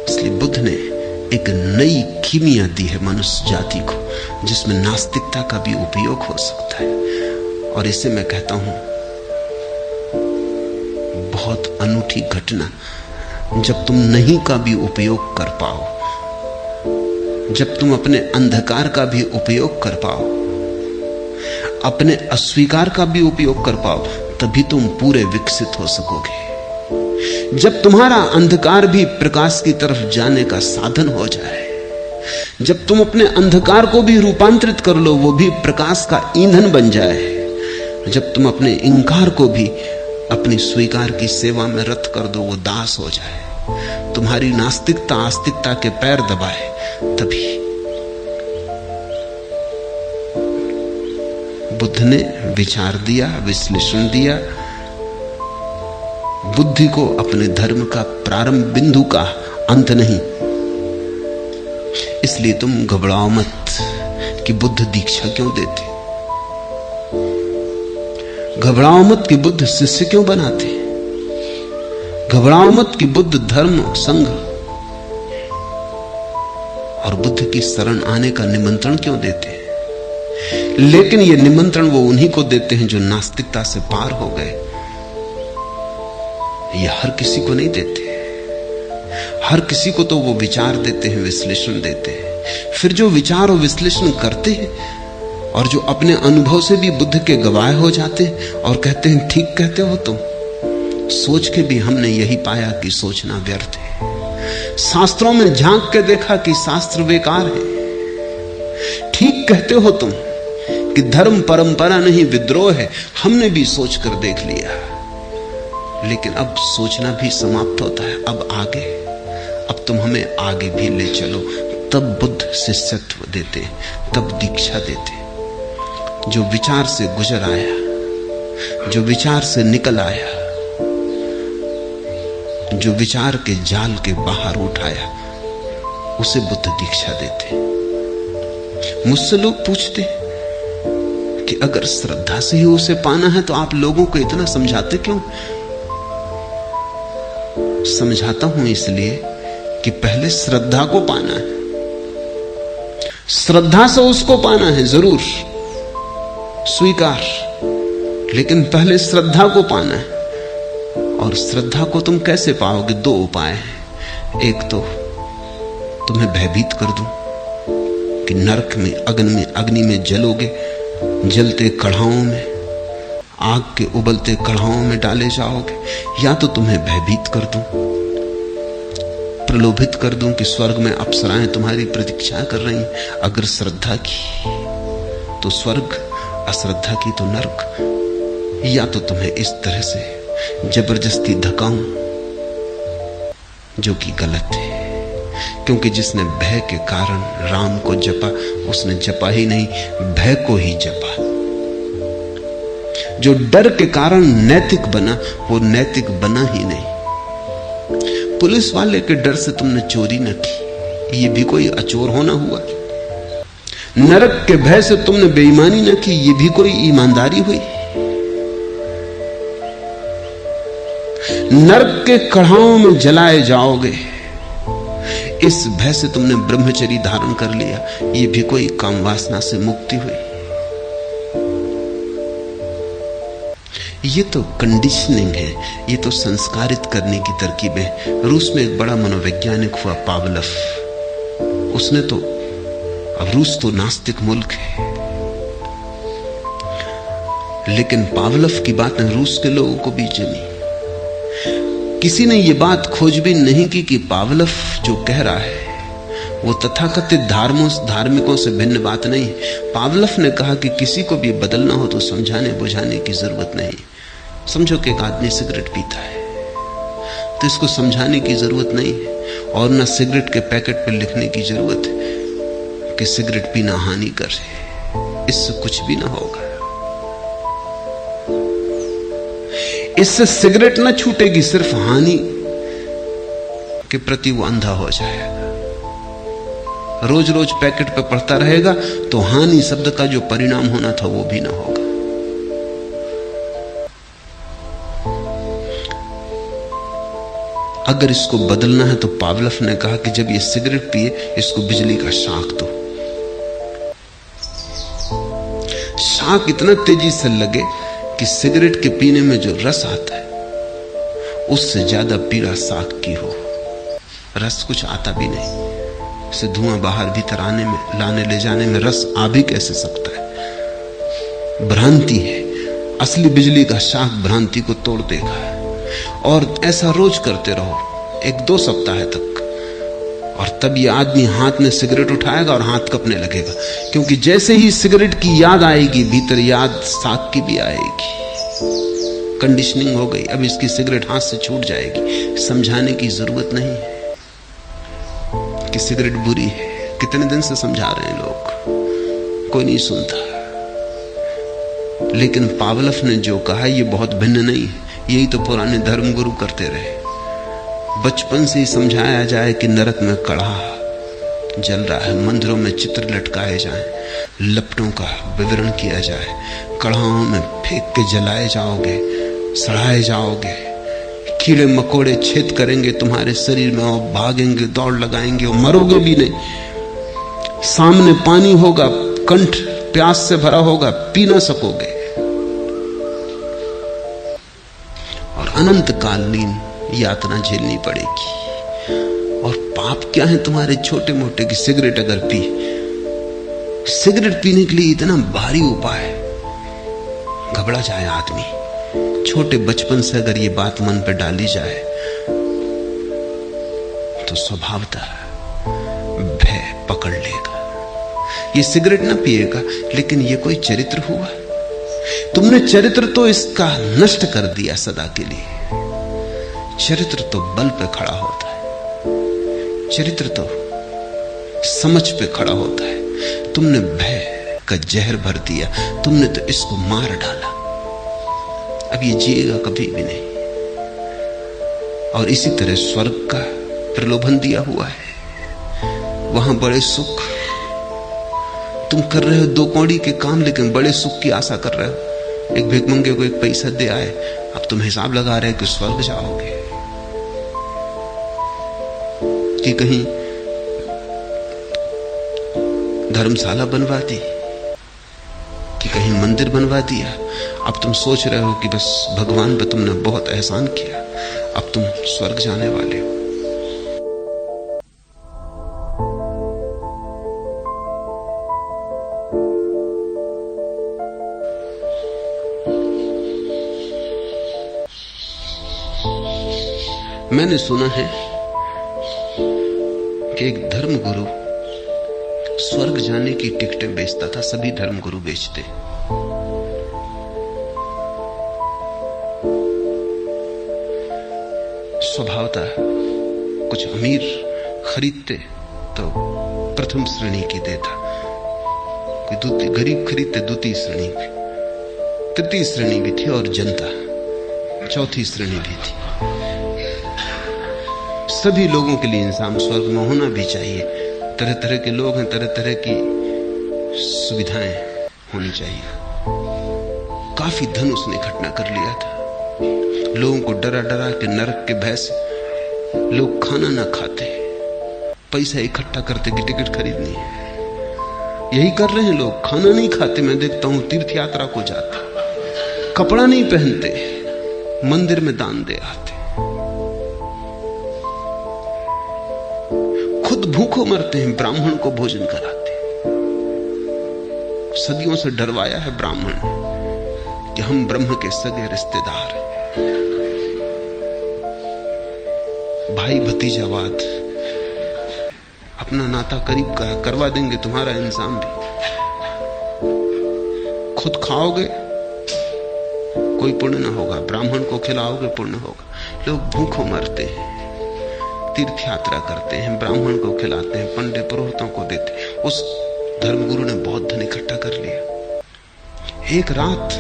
इसलिए बुद्ध ने एक नई कीमिया दी है मनुष्य जाति को, जिसमें नास्तिकता का भी उपयोग हो सकता है। और इसे मैं कहता हूं बहुत अनूठी घटना, जब तुम नहीं का भी उपयोग कर पाओ, जब तुम अपने अंधकार का भी उपयोग कर पाओ, अपने अस्वीकार का भी उपयोग कर पाओ, तभी तुम पूरे विकसित हो सकोगे। जब तुम्हारा अंधकार भी प्रकाश की तरफ जाने का साधन हो जाए, जब तुम अपने अंधकार को भी रूपांतरित कर लो, वो भी प्रकाश का ईंधन बन जाए, जब तुम अपने इंकार को भी अपनी स्वीकार की सेवा में रत कर दो, वो दास हो जाए, तुम्हारी नास्तिकता आस्तिकता के पैर दबाए, तभी। बुद्ध ने विचार दिया, विश्लेषण दिया, बुद्धि को अपने धर्म का प्रारंभ बिंदु का, अंत नहीं। इसलिए तुम घबराओ मत कि बुद्ध दीक्षा क्यों देते, घबराओ मत कि बुद्ध शिष्य क्यों बनाते, घबराओ मत कि बुद्ध धर्म संघ और बुद्ध की शरण आने का निमंत्रण क्यों देते हैं। लेकिन यह निमंत्रण वो उन्हीं को देते हैं जो नास्तिकता से पार हो गए। ये हर किसी को नहीं देते। हर किसी को तो वो विचार देते हैं, विश्लेषण देते हैं। फिर जो विचार और विश्लेषण करते हैं और जो अपने अनुभव से भी बुद्ध के गवाह हो जाते हैं और कहते हैं ठीक कहते हो तुम, सोच के भी हमने यही पाया कि सोचना व्यर्थ है। शास्त्रों में झांक के देखा कि शास्त्र बेकार है। ठीक कहते हो तुम कि धर्म परंपरा नहीं विद्रोह है, हमने भी सोच कर देख लिया, लेकिन अब सोचना भी समाप्त होता है। अब आगे, अब तुम हमें आगे भी ले चलो। तब बुद्ध शिष्यत्व देते, तब दीक्षा देते। जो विचार से गुजर आया, जो विचार से निकल आया, जो विचार के जाल के बाहर उठाया, उसे बुद्ध दीक्षा देते। मुझसे लोग पूछते कि अगर श्रद्धा से ही उसे पाना है तो आप लोगों को इतना समझाते क्यों? समझाता हूं इसलिए कि पहले श्रद्धा को पाना है। श्रद्धा से उसको पाना है, जरूर स्वीकार, लेकिन पहले श्रद्धा को पाना है। और श्रद्धा को तुम कैसे पाओगे? दो उपाय हैं। एक तो तुम्हें भयभीत कर दूं कि नरक में, अग्नि में जलोगे, जलते कढ़ाओं में, आग के उबलते कढ़ाओं में डाले जाओगे, या तो तुम्हें भयभीत कर दूं, प्रलोभित कर दूं कि स्वर्ग में अप्सराएं तुम्हारी प्रतीक्षा कर रही हैं। अगर श्रद्धा की तो स्वर्ग, अश्रद्धा की तो नरक। या तो तुम्हें इस तरह से जबरदस्ती धकाऊं, जो कि गलत है, क्योंकि जिसने भय के कारण राम को जपा, उसने जपा ही नहीं, भय को ही जपा। जो डर के कारण नैतिक बना, वो नैतिक बना ही नहीं। पुलिस वाले के डर से तुमने चोरी न की, ये भी कोई अचोर होना हुआ। नरक के भय से तुमने बेईमानी न की, ये भी कोई ईमानदारी हुई। नरक के कढ़ाओं में जलाए जाओगे, इस भय से तुमने ब्रह्मचर्य धारण कर लिया, ये भी कोई काम वासना से मुक्ति हुई। ये तो कंडीशनिंग है, ये तो संस्कारित करने की तरकीब है। रूस में एक बड़ा मनोवैज्ञानिक हुआ पावलोव। उसने तो, अब रूस तो नास्तिक मुल्क है, लेकिन पावलोव की बातें रूस के लोगों को भी जमी। किसी ने यह बात खोजबीन नहीं की कि पावलोव जो कह रहा है वो तथाकथित धार्मिकों से भिन्न बात नहीं है। पावलोव ने कहा कि किसी को भी बदलना हो तो समझाने बुझाने की जरूरत नहीं। समझो कि एक आदमी सिगरेट पीता है तो इसको समझाने की जरूरत नहीं है, और ना सिगरेट के पैकेट पर लिखने की जरूरत है कि सिगरेट पीना हानिकर है। इससे कुछ भी ना होगा, इससे सिगरेट न छूटेगी, सिर्फ हानि के प्रति वो अंधा हो जाएगा। रोज रोज पैकेट पे पढ़ता रहेगा तो हानि शब्द का जो परिणाम होना था वो भी ना होगा। अगर इसको बदलना है तो पावलोव ने कहा कि जब ये सिगरेट पिए, इसको बिजली का शाक दो। शाक इतना तेजी से लगे कि सिगरेट के पीने में जो रस आता है उससे ज्यादा पीड़ा शाक की हो। रस कुछ आता भी नहीं, से धुआं बाहर भीतर आने में, लाने ले जाने में रस आ भी कैसे सकता है? भ्रांति है। असली बिजली का शाक भ्रांति को तोड़ देगा। और ऐसा रोज करते रहो 1-2 सप्ताह तक, और तब ये आदमी हाथ में सिगरेट उठाएगा और हाथ कपने लगेगा, क्योंकि जैसे ही सिगरेट की याद आएगी भीतर याद शाक की भी आएगी। कंडीशनिंग हो गई। अब इसकी सिगरेट हाथ से छूट जाएगी। समझाने की जरूरत नहीं है कि सिगरेट बुरी है। कितने दिन से समझा रहे हैं लोग, कोई नहीं सुनता। लेकिन पावलोव ने जो कहा ये बहुत भिन्न नहीं है। यही तो पुराने धर्मगुरु करते रहे। बचपन से ही समझाया जाए कि नरक में कढ़ा जल रहा है, मंदिरों में चित्र लटकाए जाएं, लपटों का विवरण किया जाए, कढ़ाओं में फेंक के जलाए जाओगे, सड़ाए जाओगे, कीड़े मकोड़े छेद करेंगे तुम्हारे शरीर में और भागेंगे, दौड़ लगाएंगे और मरोगे भी नहीं। सामने पानी होगा, कंठ प्यास से भरा होगा, पी ना सकोगे, और अनंत कालीन यातना झेलनी पड़ेगी। और पाप क्या है तुम्हारे छोटे मोटे की सिगरेट अगर पी, सिगरेट पीने के लिए इतना भारी उपाय, घबरा जाए आदमी। छोटे बचपन से अगर ये बात मन पे डाली जाए तो स्वभावतः भय पकड़ लेगा। ये सिगरेट ना पिएगा, लेकिन ये कोई चरित्र हुआ? तुमने चरित्र तो इसका नष्ट कर दिया सदा के लिए। चरित्र तो बल पे खड़ा होता है, चरित्र तो समझ पे खड़ा होता है। तुमने भय का जहर भर दिया, तुमने तो इसको मार डाला। अब ये जिएगा कभी भी नहीं। और इसी तरह स्वर्ग का प्रलोभन दिया हुआ है, वहां बड़े सुख। तुम कर रहे हो 2 कौड़ी के काम, लेकिन बड़े सुख की आशा कर रहे हो। एक भिखमंगे को 1 पैसा दे आए, अब तुम हिसाब लगा रहे हो कि स्वर्ग जाओगे, कि कहीं धर्मशाला बनवा दी, कि कहीं मंदिर बनवा दिया। अब तुम सोच रहे हो कि बस भगवान पे तुमने बहुत एहसान किया, अब तुम स्वर्ग जाने वाले हो। मैंने सुना है कि एक धर्मगुरु स्वर्ग जाने की टिकटें बेचता था। सभी धर्मगुरु बेचते। स्वभावतः कुछ अमीर खरीदते तो प्रथम श्रेणी की देता, कोई गरीब खरीदते 2य श्रेणी की, 3य श्रेणी भी थी, और जनता 4थी श्रेणी भी थी। सभी लोगों के लिए इंसान स्वर्ग में होना भी चाहिए। तरह तरह के लोग हैं, तरह तरह की सुविधाएं होनी चाहिए। काफी धन उसने इकट्ठा कर लिया था। लोगों को डरा डरा के नरक के भय से लोग खाना ना खाते, पैसा इकट्ठा करते कि टिकट खरीदनी है। यही कर रहे हैं लोग, खाना नहीं खाते। मैं देखता हूं तीर्थ यात्रा को जाते, कपड़ा नहीं पहनते, मंदिर में दान दे आते, खुद भूखों मरते हैं, ब्राह्मण को भोजन कराते। सदियों से डरवाया है ब्राह्मण कि हम ब्रह्म के सगे रिश्तेदार हैं। भाई भतीजावाद, अपना नाता करीब का करवा देंगे तुम्हारा इंसान भी। खुद खाओगे कोई पुण्य ना होगा, ब्राह्मण को खिलाओगे पुण्य होगा। लोग भूखों मरते हैं, तीर्थ यात्रा करते हैं, ब्राह्मण को खिलाते हैं, पंडित पुरोहितों को देते हैं। उस धर्मगुरु ने बहुत धन इकट्ठा कर लिया। एक रात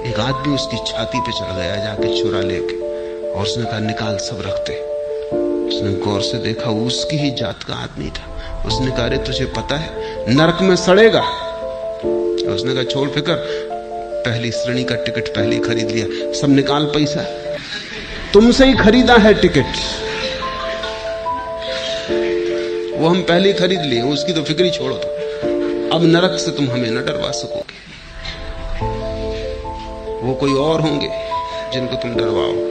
एक आदमी उसकी छाती पे चढ़ गया जाके चुरा लेके, और उसने कहा निकाल, सब रखते। उसने गौर से देखा, उसकी ही जात का आदमी था। उसने कहा अरे तुझे पता है नरक में सड़ेगा। उसने कहा छोड़ फिकर, पहली श्रेणी का टिकट पहले ही खरीद लिया, सब निकाल पैसा, तुमसे ही खरीदा है टिकट, वो हम पहले ही खरीद लिए, उसकी तो फिक्र ही छोड़ो। तो अब नरक से तुम हमें न डरवा सकोगे, वो कोई और होंगे जिनको तुम डरवाओगे।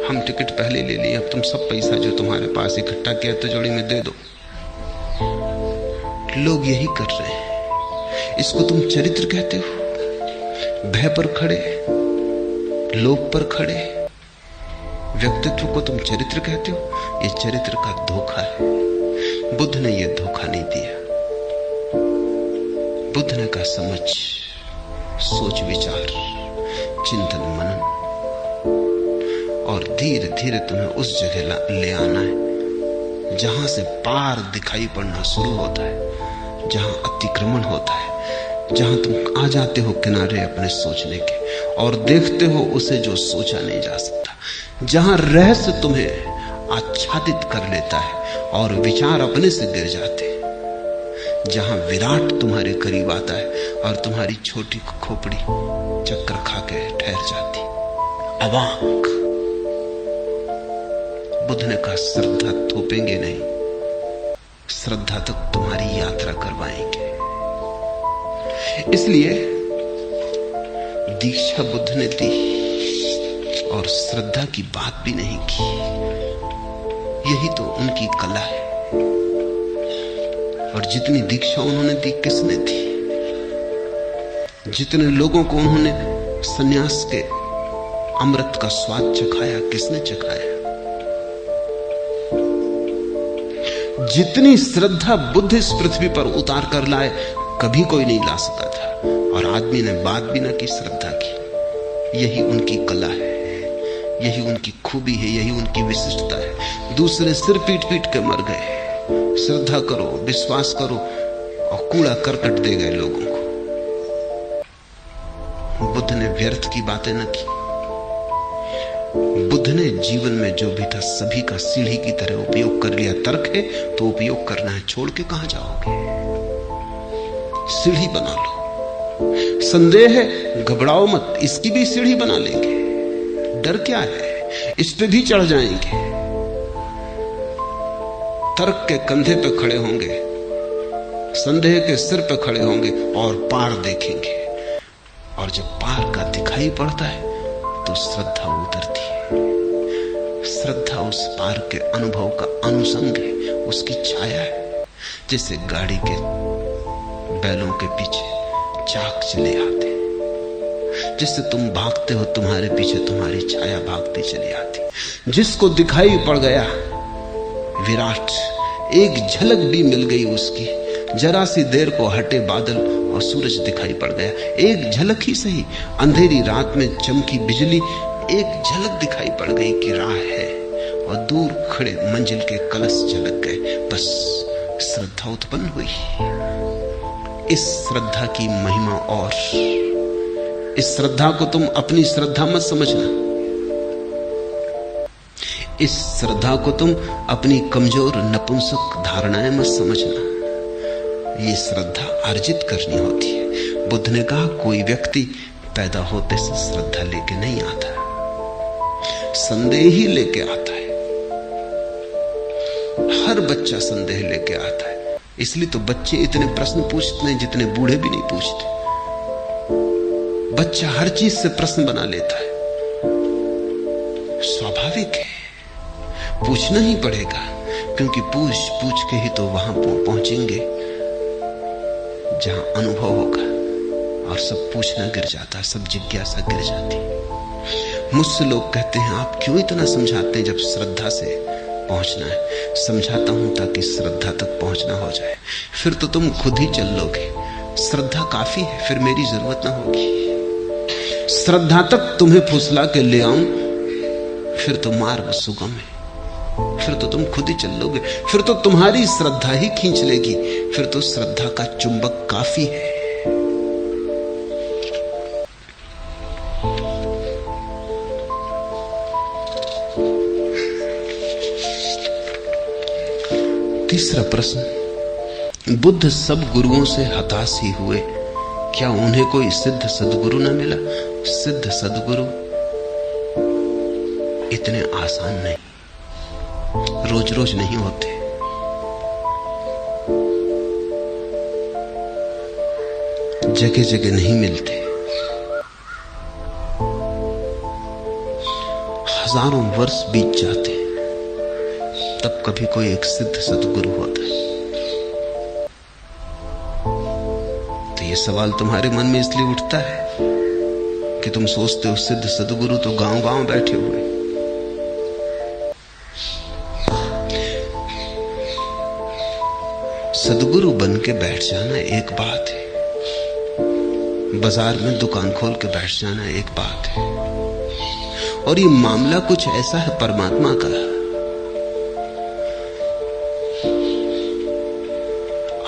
हम टिकट पहले ले लिए, अब तुम सब पैसा जो तुम्हारे पास इकट्ठा किया तिजोरी में दे दो। लोग यही कर रहे हैं। इसको तुम चरित्र कहते हो? भय पर खड़े, लोभ पर खड़े व्यक्तित्व को तुम चरित्र कहते हो? ये चरित्र का धोखा है। बुद्ध ने यह धोखा नहीं दिया। बुद्ध ने कहा समझ, सोच विचार, चिंतन मनन, और धीरे धीरे तुम्हें उस जगह ले आना है जहां से पार दिखाई पड़ना शुरू होता है, जहां अतिक्रमण होता है, जहां तुम आ जाते हो किनारे अपने सोचने के और देखते हो उसे जो सोचा नहीं जा सकता, जहां रहस्य तुम्हें आच्छादित कर लेता है और विचार अपने से गिर जाते हैं, जहां विराट तुम्हारे करीब आता है और तुम्हारी छोटी खोपड़ी चक्कर खा के ठहर जाती। अवाक। बुद्ध ने कहा श्रद्धा थोपेंगे नहीं, श्रद्धा तक तुम्हारी यात्रा करवाएंगे। इसलिए दीक्षा बुद्ध ने दी और श्रद्धा की बात भी नहीं की। यही तो उनकी कला है। और जितनी दीक्षा उन्होंने दी किसने दी? जितने लोगों को उन्होंने सन्यास के अमृत का स्वाद चखाया? किसने चखाया? जितनी श्रद्धा बुद्ध इस पृथ्वी पर उतार कर लाए, कभी कोई नहीं ला सका था। और आदमी ने बात भी ना की श्रद्धा की। यही उनकी कला है, यही उनकी खूबी है, यही उनकी विशिष्टता है। दूसरे सिर पीट पीट के मर गए। श्रद्धा करो, विश्वास करो, और कूड़ा करकट दे गए लोगों को। बुद्ध ने व्यर्थ की बातें न की। बुद्ध ने जीवन में जो भी था सभी का सीढ़ी की तरह उपयोग कर लिया। तर्क है तो उपयोग करना है, छोड़ के कहां जाओगे? सीढ़ी बना लो। संदेह है, घबराओ मत, इसकी भी सीढ़ी बना लेंगे। डर क्या है? इस पे भी चढ़ जाएंगे। तर्क के कंधे पे खड़े होंगे, संदेह के सिर पे खड़े होंगे और पार देखेंगे। और जब पार का दिखाई पड़ता है तो श्रद्धा उतरती है। श्रद्धा उस पार के अनुभव का अनुसंग है, उसकी छाया है। जैसे गाड़ी के बैलों के पीछे चाक चले आते, जिससे तुम भागते हो, तुम्हारे पीछे तुम्हारी छाया भागती चली आती। जिसको दिखाई पड़ गया विराट, एक झलक भी मिल गई उसकी, जरा सी देर को हटे बादल और सूरज दिखाई पड़ गया। एक झलक ही सही, अंधेरी रात में चमकी बिजली, एक झलक दिखाई पड़ गई कि राह है, और दूर खड़े मंजिल के कलश झलक गए। बस श्रद्धा उत्पन्न हुई। इस श्रद्धा की महिमा, और इस श्रद्धा को तुम अपनी श्रद्धा मत समझना। इस श्रद्धा को तुम अपनी कमजोर नपुंसक धारणाएं मत समझना। ये श्रद्धा अर्जित करनी होती है। बुद्ध ने कहा, कोई व्यक्ति पैदा होते से श्रद्धा लेके नहीं आता, संदेह ही लेके आता है। हर बच्चा संदेह लेके आता है। इसलिए तो बच्चे इतने प्रश्न पूछते हैं जितने बूढ़े भी नहीं पूछते। बच्चा हर चीज से प्रश्न बना लेता है, स्वाभाविक है, पूछना ही पड़ेगा, क्योंकि पूछ पूछ के ही तो वहां पहुंचेंगे जहां अनुभव होगा। और सब पूछना गिर जाता है, सब जिज्ञासा गिर जाती। मुझसे लोग कहते हैं, आप क्यों इतना समझाते हैं जब श्रद्धा से पहुंचना है? समझाता हूं ताकि श्रद्धा तक पहुंचना हो जाए। फिर तो तुम खुद ही चल लोगे। श्रद्धा काफी है, फिर मेरी जरूरत ना होगी। श्रद्धा तक तुम्हें फुसला के ले आऊं, फिर तो मार्ग सुगम है। फिर तो तुम खुद ही चल लोगे। फिर तो तुम्हारी श्रद्धा ही खींच लेगी। फिर तो श्रद्धा का चुंबक काफी है। तीसरा प्रश्न, बुद्ध सब गुरुओं से हताश ही हुए, क्या उन्हें कोई सिद्ध सद्गुरु न मिला? सिद्ध सद्गुरु इतने आसान नहीं, रोज रोज नहीं होते। जगह जगह नहीं मिलते। हजारों वर्ष बीत जाते, तब कभी कोई एक सिद्ध सद्गुरु होता है। तो ये सवाल तुम्हारे मन में इसलिए उठता है कि तुम सोचते हो सिद्ध सद्गुरु तो गांव गांव बैठे हुए। सद्गुरु बन के बैठ जाना एक बात है, बाजार में दुकान खोल के बैठ जाना एक बात है। और ये मामला कुछ ऐसा है परमात्मा का,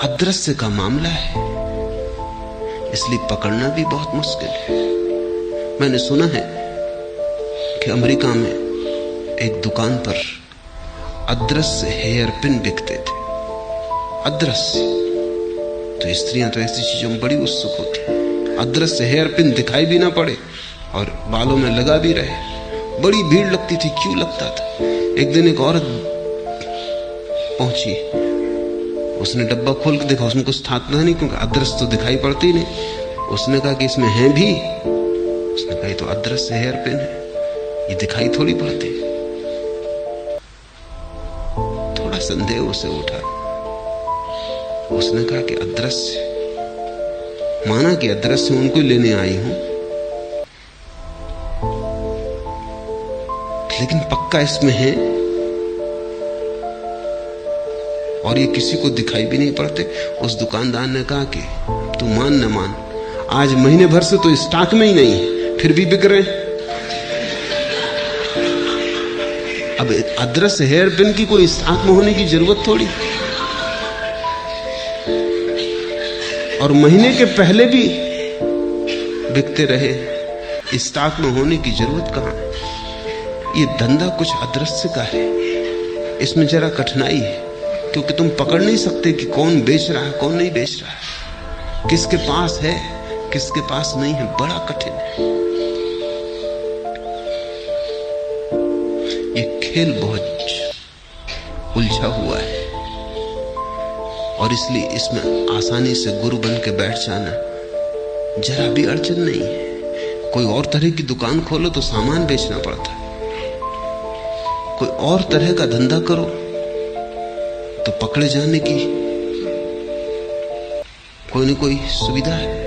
अदृश्य का मामला है, इसलिए पकड़ना भी बहुत मुश्किल है। मैंने सुना है कि अमेरिका में एक दुकान पर अदृश्य हेयर पिन बिकते थे। अदृश्य, तो स्त्रियां तो ऐसी चीजों में बड़ी उत्सुक होती। अदृश्य हेयर पिन दिखाई भी ना पड़े और बालों में लगा भी रहे, बड़ी भीड़ लगती थी। क्यों लगता था? एक दिन एक औरत पहुंची, उसने डब्बा खोल के देखा, उसमें कुछ था नहीं, क्योंकि अदृश्य तो दिखाई पड़ती नहीं। उसने कहा कि इसमें है भी। उसने कहा तो अदृश्य हेयर पिन है, ये दिखाई थोड़ी पड़ती। थोड़ा संदेह उसे उठा। उसने कहा कि अदृश्य, माना कि अदृश्य उनको लेने आई हूं, लेकिन पक्का इसमें है, और ये किसी को दिखाई भी नहीं पड़ते। उस दुकानदार ने कहा कि तू मान न मान, आज महीने भर से तो स्टॉक में ही नहीं है, फिर भी बिक रहे हैं। अब अदरस हेयर पिन की कोई स्टॉक में होने की जरूरत थोड़ी, और महीने के पहले भी बिकते रहे, स्टॉक में होने की जरूरत कहां है। ये धंधा कुछ अदृश्य का है, इसमें जरा कठिनाई है, क्योंकि तुम पकड़ नहीं सकते कि कौन बेच रहा है कौन नहीं बेच रहा है, किसके पास है किसके पास नहीं है, बड़ा कठिन है। ये खेल बहुत उलझा हुआ है, और इसलिए इसमें आसानी से गुरु बन के बैठ जाना जरा भी अड़चन नहीं है। कोई और तरह की दुकान खोलो तो सामान बेचना पड़ता है, कोई और तरह का धंधा करो तो पकड़े जाने की कोई न कोई सुविधा है,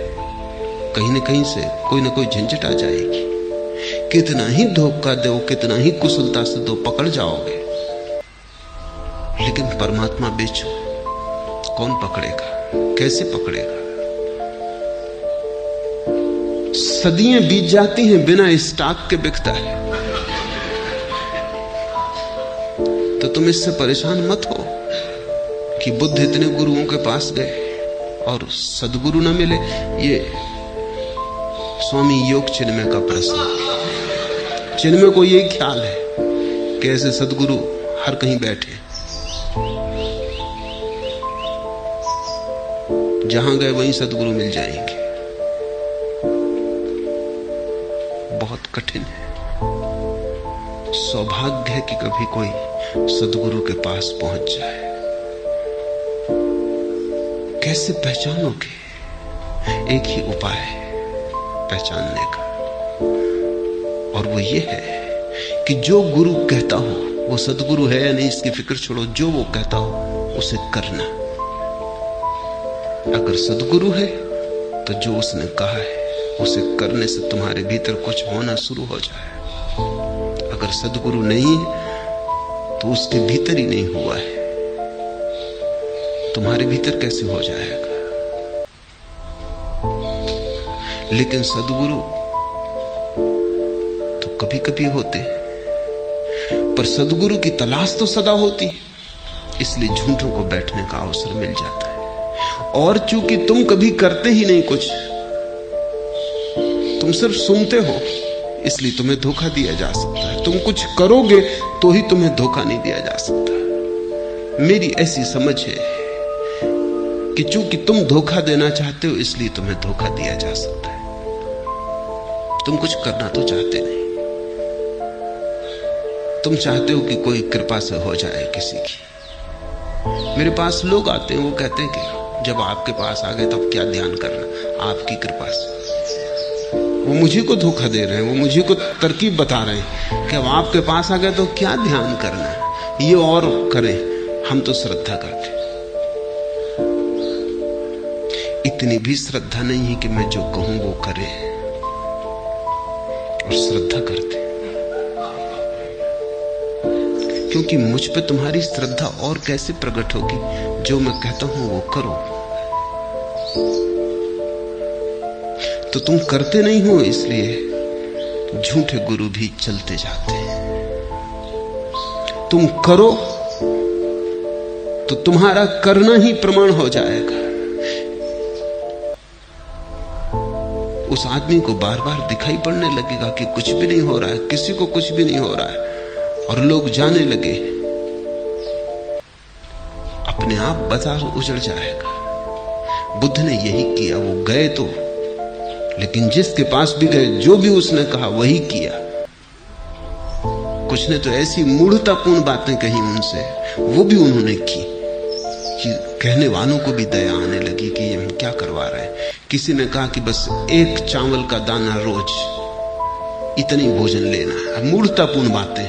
कहीं न कहीं से कोई न कोई झंझट आ जाएगी। कितना ही धोखा दो, कितना ही कुशलता से दो, पकड़ जाओगे। लेकिन परमात्मा बेचो, कौन पकड़ेगा, कैसे पकड़ेगा? सदियां बीत जाती हैं, बिना स्टॉक के बिकता है। तो तुम इससे परेशान मत हो कि बुद्ध इतने गुरुओं के पास गए और सदगुरु न मिले। ये स्वामी योग चिन्मय का प्रश्न। चिन्मय को यही ख्याल है कि ऐसे सदगुरु हर कहीं बैठे, जहां गए वहीं सदगुरु मिल जाएंगे। बहुत कठिन है। सौभाग्य है कि कभी कोई सदगुरु के पास पहुंच जाए। कैसे पहचानोगे? एक ही उपाय है पहचानने का, और वो ये है कि जो गुरु कहता हो, वो सदगुरु है या नहीं इसकी फिक्र छोड़ो, जो वो कहता हो उसे करना। अगर सदगुरु है तो जो उसने कहा है उसे करने से तुम्हारे भीतर कुछ होना शुरू हो जाए। अगर सदगुरु नहीं है तो उसके भीतर ही नहीं हुआ है, तुम्हारे भीतर कैसे हो जाएगा? लेकिन सदगुरु तो कभी कभी होते हैं, पर सदगुरु की तलाश तो सदा होती है, इसलिए झूठों को बैठने का अवसर मिल जाता है। और चूंकि तुम कभी करते ही नहीं कुछ, तुम सिर्फ सुनते हो, इसलिए तुम्हें धोखा दिया जा सकता है। तुम कुछ करोगे तो ही तुम्हें धोखा नहीं दिया जा सकता। मेरी ऐसी समझ है कि चूंकि तुम धोखा देना चाहते हो, इसलिए तुम्हें धोखा दिया जा सकता है। तुम कुछ करना तो चाहते नहीं, तुम चाहते हो कि कोई कृपा से हो जाए किसी की। मेरे पास लोग आते हैं, वो कहते हैं कि जब आपके पास आ गए तब क्या ध्यान करना, आपकी कृपा से। वो मुझे को धोखा दे रहे हैं, वो मुझे को तरकीब बता रहे हैं कि अब आपके पास आ गए तो क्या ध्यान करना है, ये और करें, हम तो श्रद्धा करते। इतनी भी श्रद्धा नहीं है कि मैं जो कहूं वो करे, और श्रद्धा करते, क्योंकि मुझ पे तुम्हारी श्रद्धा और कैसे प्रकट होगी? जो मैं कहता हूं वो करो। तो तुम करते नहीं हो, इसलिए झूठे गुरु भी चलते जाते हैं। तुम करो तो तुम्हारा करना ही प्रमाण हो जाएगा। उस आदमी को बार बार दिखाई पड़ने लगेगा कि कुछ भी नहीं हो रहा है, किसी को कुछ भी नहीं हो रहा है, और लोग जाने लगे, अपने आप बाजार उजड़ जाएगा। बुद्ध ने यही किया। वो गए तो, लेकिन जिसके पास भी गए, जो भी उसने कहा वही किया। कुछ ने तो ऐसी मूढ़तापूर्ण बातें कही उनसे, वो भी उन्होंने की कि कहने वालों को भी दया आने लगी कि ये हम क्या करवा रहे हैं। किसी ने कहा कि बस एक चावल का दाना रोज, इतनी भोजन लेना है। मूढ़तापूर्ण बातें,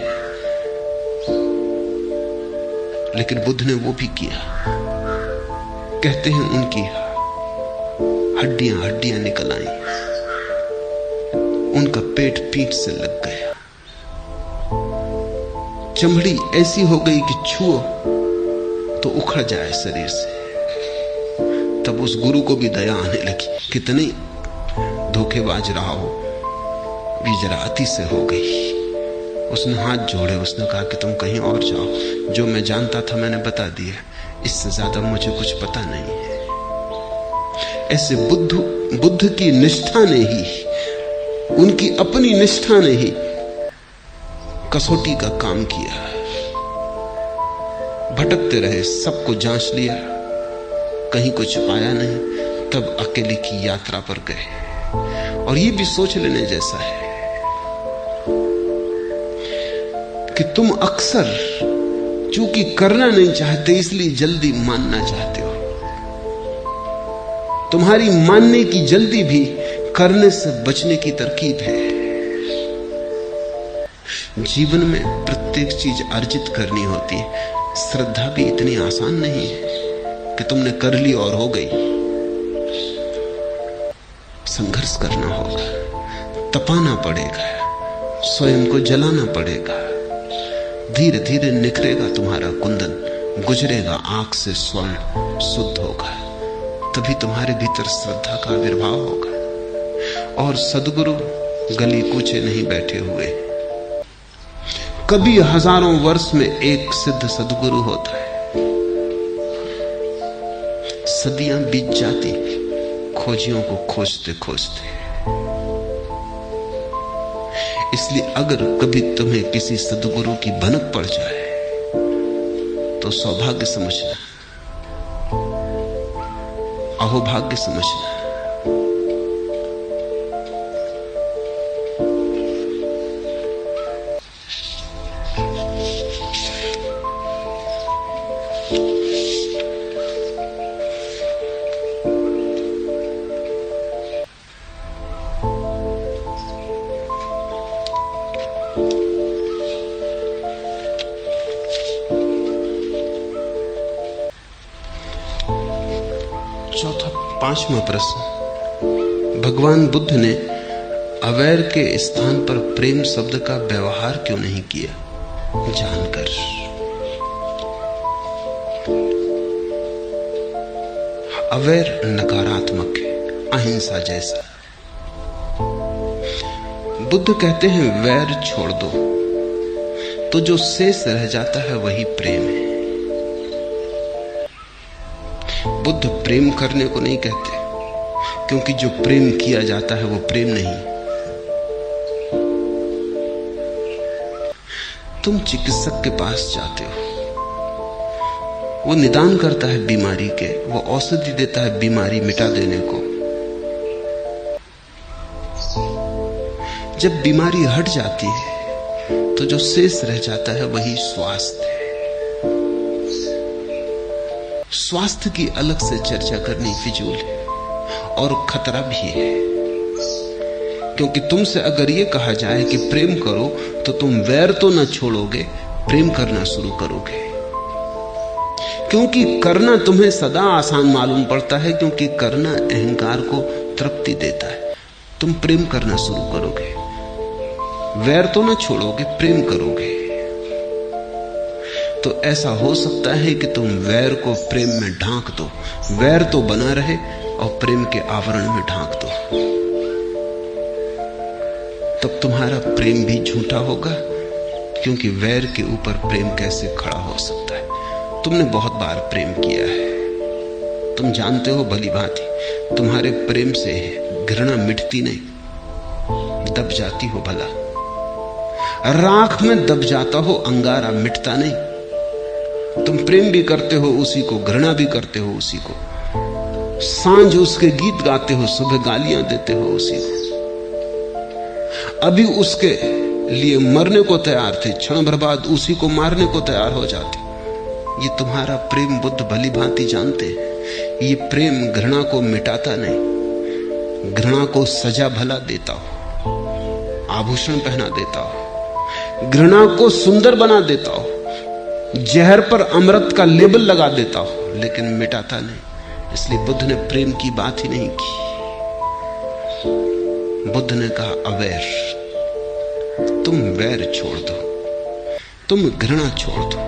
लेकिन बुद्ध ने वो भी किया। कहते हैं उनकी हड्डियां हड्डियां निकल आई, उनका पेट पीठ से लग गया, चमड़ी ऐसी हो गई कि छुओ तो उखड़ जाए शरीर से। तब उस गुरु को भी दया आने लगी, कितनी धोखेबाज रहा हो, भी जरा अति से हो गई। उसने हाथ जोड़े, उसने कहा कि तुम कहीं और जाओ, जो मैं जानता था मैंने बता दिया, इससे ज्यादा मुझे कुछ पता नहीं है। ऐसे बुद्ध की निष्ठा ने ही, उनकी अपनी निष्ठा ने ही कसौटी का काम किया। भटकते रहे, सबको जांच लिया, कहीं कुछ पाया नहीं, तब अकेले की यात्रा पर गए। और ये भी सोच लेने जैसा है कि तुम अक्सर चूंकि करना नहीं चाहते इसलिए जल्दी मानना चाहते हो। तुम्हारी मानने की जल्दी भी करने से बचने की तरकीब है। जीवन में प्रत्येक चीज अर्जित करनी होती है। श्रद्धा भी इतनी आसान नहीं है कि तुमने कर ली और हो गई। संघर्ष करना होगा, तपाना पड़ेगा, स्वयं को जलाना पड़ेगा। धीरे धीरे निखरेगा तुम्हारा कुंदन, गुजरेगा आंख से स्वर्ण, शुद्ध होगा। तभी तुम्हारे भीतर श्रद्धा का आविर्भाव होगा। और सद्गुरु गली कूचे नहीं बैठे हुए, कभी हजारों वर्ष में एक सिद्ध सद्गुरु होता है। सदियां बीत जाती खोजियों को खोजते खोजते। इसलिए अगर कभी तुम्हें किसी सद्गुरु की भनक पड़ जाए तो सौभाग्य समझना, अहोभाग्य समझना। पांचवा प्रश्न, भगवान बुद्ध ने अवैर के स्थान पर प्रेम शब्द का व्यवहार क्यों नहीं किया? जानकर। अवैर नकारात्मक है, अहिंसा जैसा। बुद्ध कहते हैं वैर छोड़ दो, तो जो शेष रह जाता है वही प्रेम है। बुद्ध प्रेम करने को नहीं कहते, क्योंकि जो प्रेम किया जाता है वो प्रेम नहीं। तुम चिकित्सक के पास जाते हो, वो निदान करता है बीमारी के, वो औषधि देता है बीमारी मिटा देने को। जब बीमारी हट जाती है तो जो शेष रह जाता है वही स्वास्थ्य है। स्वास्थ्य की अलग से चर्चा करनी फिजूल है और खतरा भी है, क्योंकि तुमसे अगर यह कहा जाए कि प्रेम करो तो तुम वैर तो न छोड़ोगे, प्रेम करना शुरू करोगे। क्योंकि करना तुम्हें सदा आसान मालूम पड़ता है, क्योंकि करना अहंकार को तृप्ति देता है। तुम प्रेम करना शुरू करोगे, वैर तो न छोड़ोगे, प्रेम करोगे। तो ऐसा हो सकता है कि तुम वैर को प्रेम में ढांक दो, वैर तो बना रहे और प्रेम के आवरण में ढांक दो। तब तुम्हारा प्रेम भी झूठा होगा, क्योंकि वैर के ऊपर प्रेम कैसे खड़ा हो सकता है? तुमने बहुत बार प्रेम किया है, तुम जानते हो भली भांति तुम्हारे प्रेम से घृणा मिटती नहीं, दब जाती हो। भला राख में दब जाता हो, अंगारा मिटता नहीं। तुम प्रेम भी करते हो उसी को, घृणा भी करते हो उसी को, सांझ उसके गीत गाते हो, सुबह गालियां देते हो उसी को। अभी उसके लिए मरने को तैयार थे, क्षण भर बाद उसी को मारने को तैयार हो जाते। ये तुम्हारा प्रेम बुद्ध भली भांति जानते हैं। ये प्रेम घृणा को मिटाता नहीं, घृणा को सजा भला देता हो, आभूषण पहना देता हो, घृणा को सुंदर बना देता हो, जहर पर अमृत का लेबल लगा देता हो, लेकिन मिटाता नहीं। इसलिए बुद्ध ने प्रेम की बात ही नहीं की। बुद्ध ने कहा अवैर, तुम वैर छोड़ दो। तुम घृणा छोड़ दो,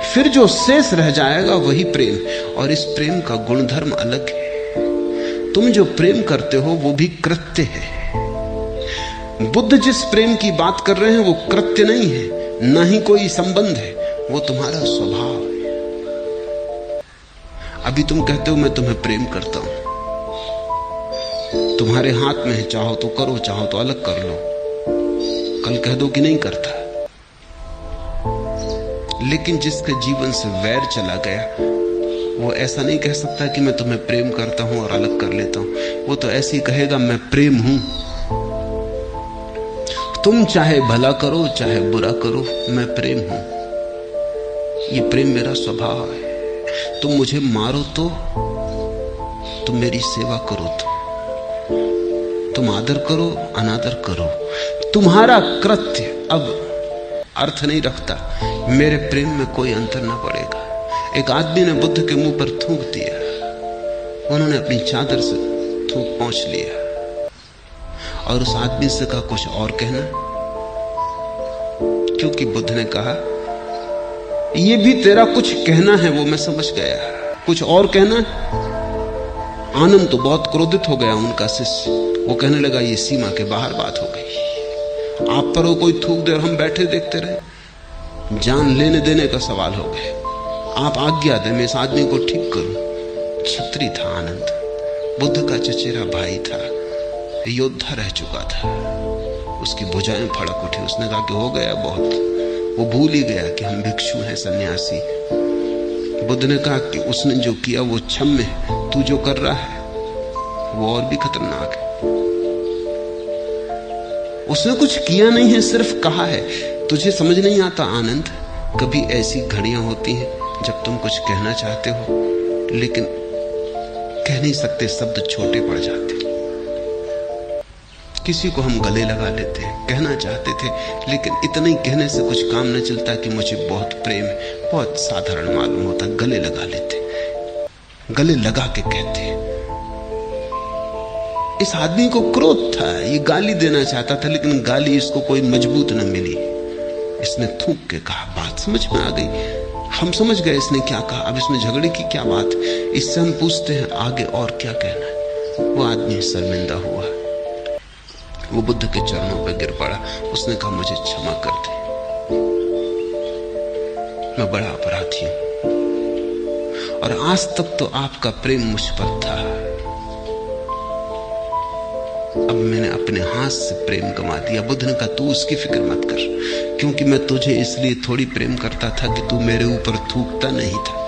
फिर जो शेष रह जाएगा वही प्रेम। और इस प्रेम का गुणधर्म अलग है। तुम जो प्रेम करते हो वो भी कृत्य है। बुद्ध जिस प्रेम की बात कर रहे हैं वो कृत्य नहीं है, ना ही कोई संबंध है, वो तुम्हारा स्वभाव है। अभी तुम कहते हो मैं तुम्हें प्रेम करता हूं, तुम्हारे हाथ में है, चाहो तो करो, चाहो तो अलग कर लो। कल कह दो कि नहीं करता। लेकिन जिसके जीवन से वैर चला गया वो ऐसा नहीं कह सकता कि मैं तुम्हें प्रेम करता हूं और अलग कर लेता हूं। वो तो ऐसे ही कहेगा मैं प्रेम हूं, तुम चाहे भला करो चाहे बुरा करो, मैं प्रेम हूं। ये प्रेम मेरा स्वभाव है। तुम मुझे मारो तो, तुम मेरी सेवा करो तो, तुम आदर करो अनादर करो, तुम्हारा कृत्य अब अर्थ नहीं रखता। मेरे प्रेम में कोई अंतर ना पड़ेगा। एक आदमी ने बुद्ध के मुंह पर थूक दिया, उन्होंने अपनी चादर से थूक पोंछ लिया और उस आदमी से कहा कुछ और कहना, क्योंकि बुद्ध ने कहा ये भी तेरा कुछ कहना है, वो मैं समझ गया, कुछ और कहना। आनंद तो बहुत क्रोधित हो गया उनका शिष्य, वो कहने लगा ये सीमा के बाहर बात हो गई, आप पर वो कोई थूक दे और हम बैठे देखते रहे, जान लेने देने का सवाल हो गया। आप आज्ञा दें मैं इस आदमी को ठीक करूं। छत्री था आनंद, बुद्ध का चचेरा भाई था, योद्धा रह चुका था। उसकी भुजाएं फड़क उठी, उसने कहा कि हो गया बहुत। वो भूल ही गया कि हम भिक्षु हैं, सन्यासी। बुद्ध ने कहा कि उसने जो किया वो क्षम्य है, तू जो कर रहा है वो और भी खतरनाक है। उसने कुछ किया नहीं है, सिर्फ कहा है। तुझे समझ नहीं आता आनंद, कभी ऐसी घड़ियां होती हैं जब तुम कुछ कहना चाहते हो लेकिन कह नहीं सकते, शब्द छोटे पड़ जाते। किसी को हम गले लगा लेते हैं, कहना चाहते थे लेकिन इतना ही कहने से कुछ काम न चलता कि मुझे बहुत प्रेम है, बहुत साधारण मालूम होता, गले लगा लेते, गले लगा के कहते हैं। इस आदमी को क्रोध था, ये गाली देना चाहता था लेकिन गाली इसको कोई मजबूत न मिली। इसने थूक के कहा, बात समझ में आ गई, हम समझ गए इसने क्या कहा, अब इसमें झगड़े की क्या बात। इससे हम पूछते हैं आगे और क्या कहना है। वो आदमी शर्मिंदा हुआ, वो बुद्ध के चरणों पर गिर पड़ा। उसने कहा मुझे क्षमा कर दे, मैं बड़ा अपराधी हूं और आज तक तो आपका प्रेम मुझ पर था, अब मैंने अपने हाथ से प्रेम गंवा दिया। बुद्ध ने कहा तू उसकी फिक्र मत कर, क्योंकि मैं तुझे इसलिए थोड़ी प्रेम करता था कि तू मेरे ऊपर थूकता नहीं था।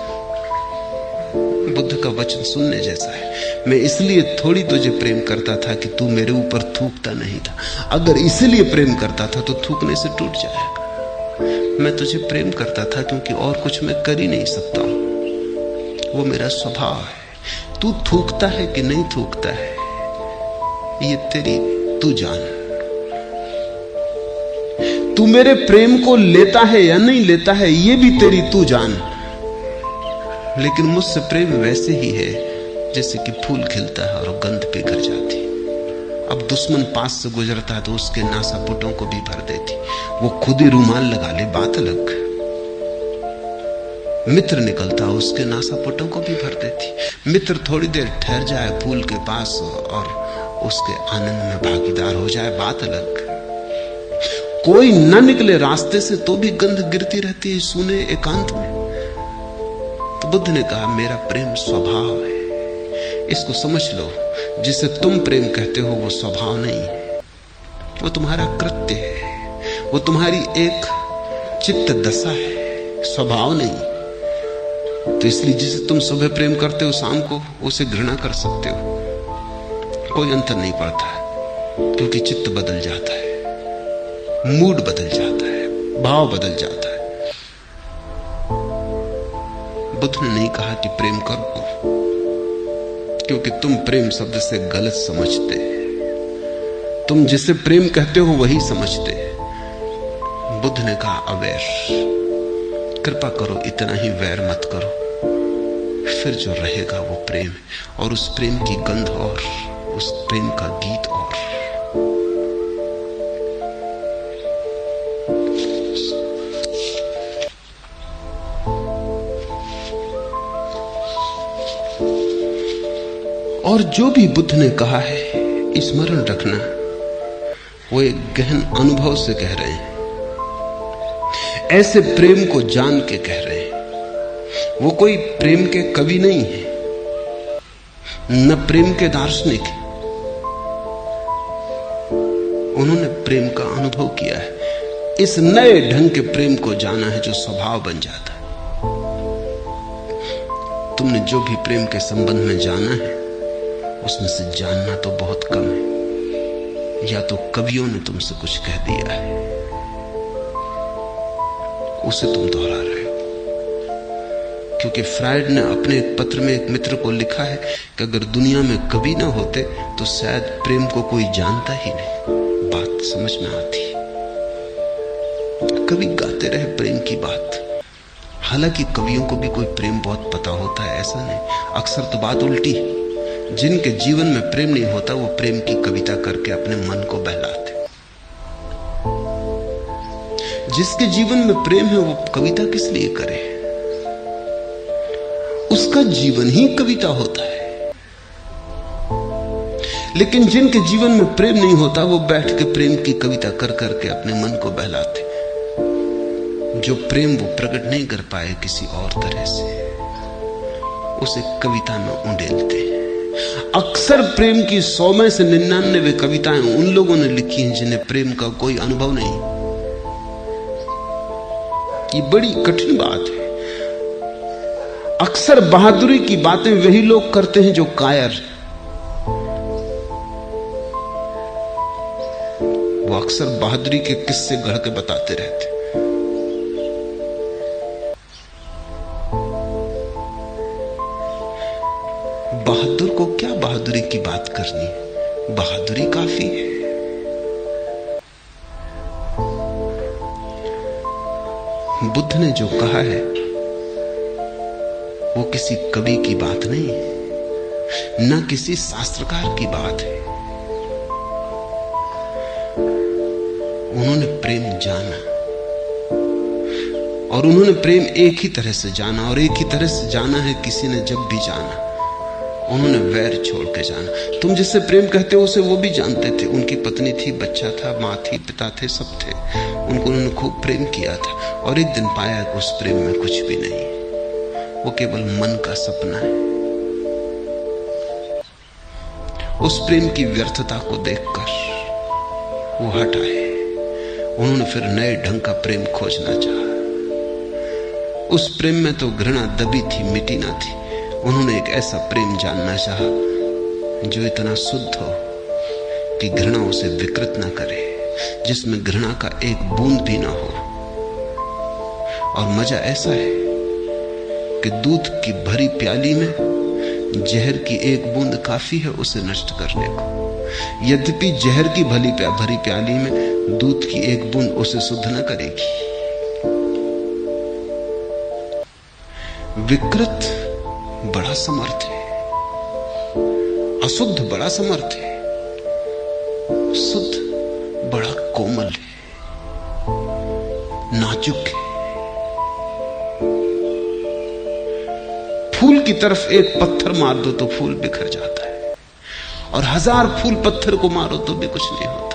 बुद्ध का वचन सुनने जैसा है। मैं इसलिए थोड़ी तुझे प्रेम करता था कि तू मेरे ऊपर थूकता नहीं था। अगर इसलिए प्रेम करता था तो थूकने से टूट जाएगा। मैं तुझे प्रेम करता था क्योंकि और कुछ मैं कर ही नहीं सकता हूं, वो मेरा स्वभाव है। तू थूकता है कि नहीं थूकता है ये तेरी तू जान। तू मेरे प्रेम को लेता है या नहीं लेता है ये भी तेरी तू जान। लेकिन मुझसे प्रेम वैसे ही है जैसे कि फूल खिलता है और गंध पिघल जाती। अब दुश्मन पास से गुजरता है तो उसके नासापुटों को भी भर देती, वो खुद ही रुमाल लगा ले बात अलग। मित्र निकलता उसके नासापुटों को भी भर देती। मित्र थोड़ी देर ठहर जाए फूल के पास और उसके आनंद में भागीदार हो जाए, बात अलग। कोई न निकले रास्ते से तो भी गंध गिरती रहती है सूने एकांत में। तो बुद्ध ने कहा मेरा प्रेम स्वभाव है, इसको समझ लो। जिसे तुम प्रेम कहते हो वो स्वभाव नहीं है, वो तुम्हारा कृत्य है, वो तुम्हारी एक चित्त दशा है, स्वभाव नहीं। तो इसलिए जिसे तुम सुबह प्रेम करते हो शाम को उसे घृणा कर सकते हो, कोई अंतर नहीं पड़ता, क्योंकि चित्त बदल जाता है, मूड बदल जाता है, भाव बदल जाता है। बुद्ध ने नहीं कहा कि प्रेम करो, क्योंकि तुम प्रेम शब्द से गलत समझते। तुम जिसे प्रेम कहते हो वही समझते। बुद्ध ने कहा अवैर, कृपा करो इतना ही वैर मत करो, फिर जो रहेगा वो प्रेम है, और उस प्रेम की गंध और उस प्रेम का गीत और। और जो भी बुद्ध ने कहा है स्मरण रखना, वो एक गहन अनुभव से कह रहे हैं, ऐसे प्रेम को जान के कह रहे हैं। वो कोई प्रेम के कवि नहीं है, न प्रेम के दार्शनिक है। उन्होंने प्रेम का अनुभव किया है, इस नए ढंग के प्रेम को जाना है जो स्वभाव बन जाता है। तुमने जो भी प्रेम के संबंध में जाना है, उसमें से जानना तो बहुत कम है, या तो कवियों ने तुमसे कुछ कह दिया है, उसे तुम दोहरा रहे हो। क्योंकि फ्रायड ने अपने एक पत्र में एक मित्र को लिखा है कि अगर दुनिया में कवि ना होते तो शायद प्रेम को कोई जानता ही नहीं। बात समझ में आती है। कवि गाते रहे प्रेम की बात, हालांकि कवियों को भी कोई प्रेम बहुत पता होता है, ऐसा नहीं। अक्सर तो बात उल्टी है, जिनके जीवन में प्रेम नहीं होता वो प्रेम की कविता करके अपने मन को बहलाते। जिसके जीवन में प्रेम है वो कविता किस लिए करे, उसका जीवन ही कविता होता है। लेकिन जिनके जीवन में प्रेम नहीं होता वो बैठ के प्रेम की कविता कर करके अपने मन को बहलाते। जो प्रेम वो प्रकट नहीं कर पाए किसी और तरह से, उसे कविता में उंडेलते हैं। अक्सर प्रेम की 100 में से 99 कविताएं उन लोगों ने लिखी हैं जिन्हें प्रेम का कोई अनुभव नहीं। ये बड़ी कठिन बात है। अक्सर बहादुरी की बातें वही लोग करते हैं जो कायर। वो अक्सर बहादुरी के किस्से गढ़ के बताते रहते। बहादुर को क्या बहादुरी की बात करनी है, बहादुरी काफी है। बुद्ध ने जो कहा है वो किसी कवि की बात नहीं है, न किसी शास्त्रकार की बात है। उन्होंने प्रेम जाना, और उन्होंने प्रेम एक ही तरह से जाना, और एक ही तरह से जाना है किसी ने जब भी जाना। उन्होंने वैर छोड़ के जाना। तुम जिससे प्रेम कहते हो उसे वो भी जानते थे। उनकी पत्नी थी, बच्चा था, माँ थी, पिता थे, सब थे। उनको उन्होंने खूब प्रेम किया था, और एक दिन पाया कि उस प्रेम में कुछ भी नहीं, वो केवल मन का सपना है। उस प्रेम की व्यर्थता को देखकर वो हट आए। उन्होंने फिर नए ढंग का प्रेम खोजना चाहा। उस प्रेम में तो घृणा दबी थी, मिटी ना थी। उन्होंने एक ऐसा प्रेम जानना चाहा जो इतना शुद्ध हो कि घृणा उसे विकृत ना करे, जिसमें घृणा का एक बूंद भी ना हो। और मजा ऐसा है कि दूध की भरी प्याली में जहर की एक बूंद काफी है उसे नष्ट करने को। यद्यपि जहर की भरी प्याली में दूध की एक बूंद उसे शुद्ध न करेगी। विकृत बड़ा समर्थ है, अशुद्ध बड़ा समर्थ है, शुद्ध बड़ा कोमल है, नाजुक है। फूल की तरफ एक पत्थर मार दो तो फूल बिखर जाता है, और 1000 फूल पत्थर को मारो तो भी कुछ नहीं होता।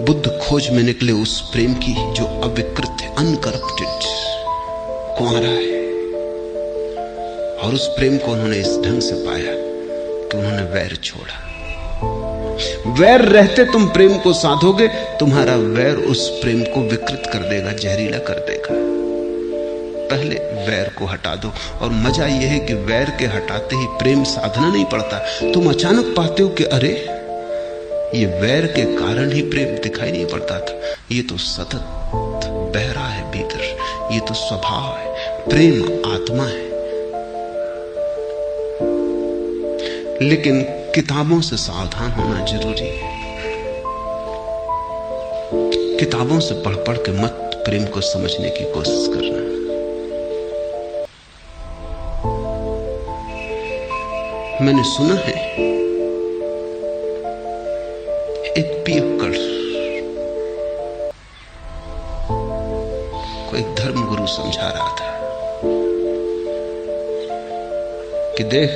बुद्ध खोज में निकले उस प्रेम की जो अविकृत है, अनकरप्टेड, कुंवारा है। और उस प्रेम को उन्होंने इस ढंग से पाया कि उन्होंने वैर छोड़ा। वैर रहते तुम प्रेम को साधोगे, तुम्हारा वैर उस प्रेम को विकृत कर देगा, जहरीला कर देगा। पहले वैर को हटा दो। और मजा यह है कि वैर के हटाते ही प्रेम साधना नहीं पड़ता। तुम अचानक पाते हो कि अरे ये वैर के कारण ही प्रेम दिखाई नहीं पड़ता था, ये तो सतत बह रहा है भीतर, ये तो स्वभाव है, प्रेम आत्मा है। लेकिन किताबों से सावधान होना जरूरी है। किताबों से पढ़ पढ़ के मत प्रेम को समझने की कोशिश करना। मैंने सुना है एक पियक्कड़ को एक धर्म गुरु समझा रहा था कि देख,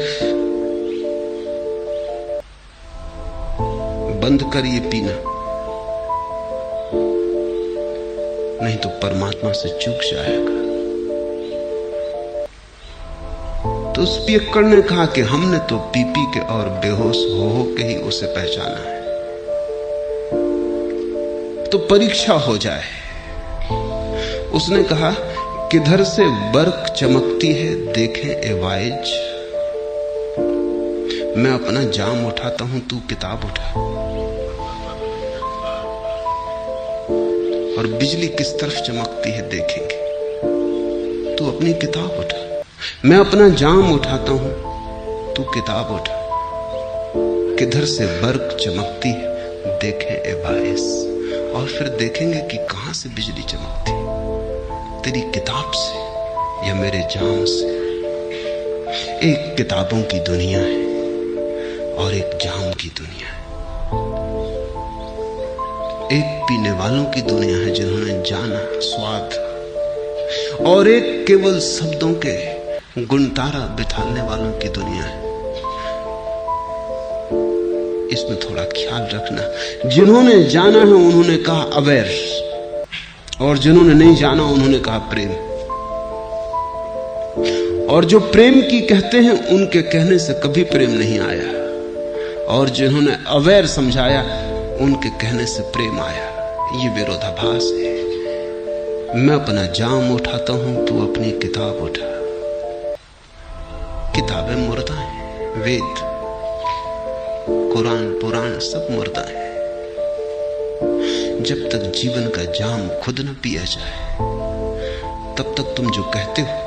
बंद कर ये पीना, नहीं तो परमात्मा से चूक जाएगा। तो उस पियक्कड़ ने कहा कि हमने तो पी पी के और बेहोश हो के ही उसे पहचाना है, तो परीक्षा हो जाए। उसने कहा, किधर से बर्क चमकती है देखें ए वाइज, मैं अपना जाम उठाता हूं, तू किताब उठा। और बिजली किस तरफ चमकती है देखेंगे, तू अपनी किताब उठा। मैं अपना जाम उठाता हूं, तू किताब उठा। किधर से बर्क चमकती है देखें ए वाइज, और फिर देखेंगे कि कहां से बिजली चमकती, तेरी किताब से या मेरे जाम से। एक किताबों की दुनिया है और एक जाम की दुनिया है। एक पीने वालों की दुनिया है जिन्होंने जाना स्वाद, और एक केवल शब्दों के गुणतारा बिठाने वालों की दुनिया है। इसमें थोड़ा ख्याल रखना। जिन्होंने जाना है उन्होंने कहा अवेयर, और जिन्होंने नहीं जाना उन्होंने कहा प्रेम। और जो प्रेम की कहते हैं उनके कहने से कभी प्रेम नहीं आया, और जिन्होंने अवेयर समझाया उनके कहने से प्रेम आया। ये विरोधाभास है। मैं अपना जाम उठाता हूं, तू अपनी किताब उठा। किताबें मुर्दा हैं, वेद कुरान पुराण सब मुर्दा है। जब तक जीवन का जाम खुद न पिया जाए तब तक तुम जो कहते हो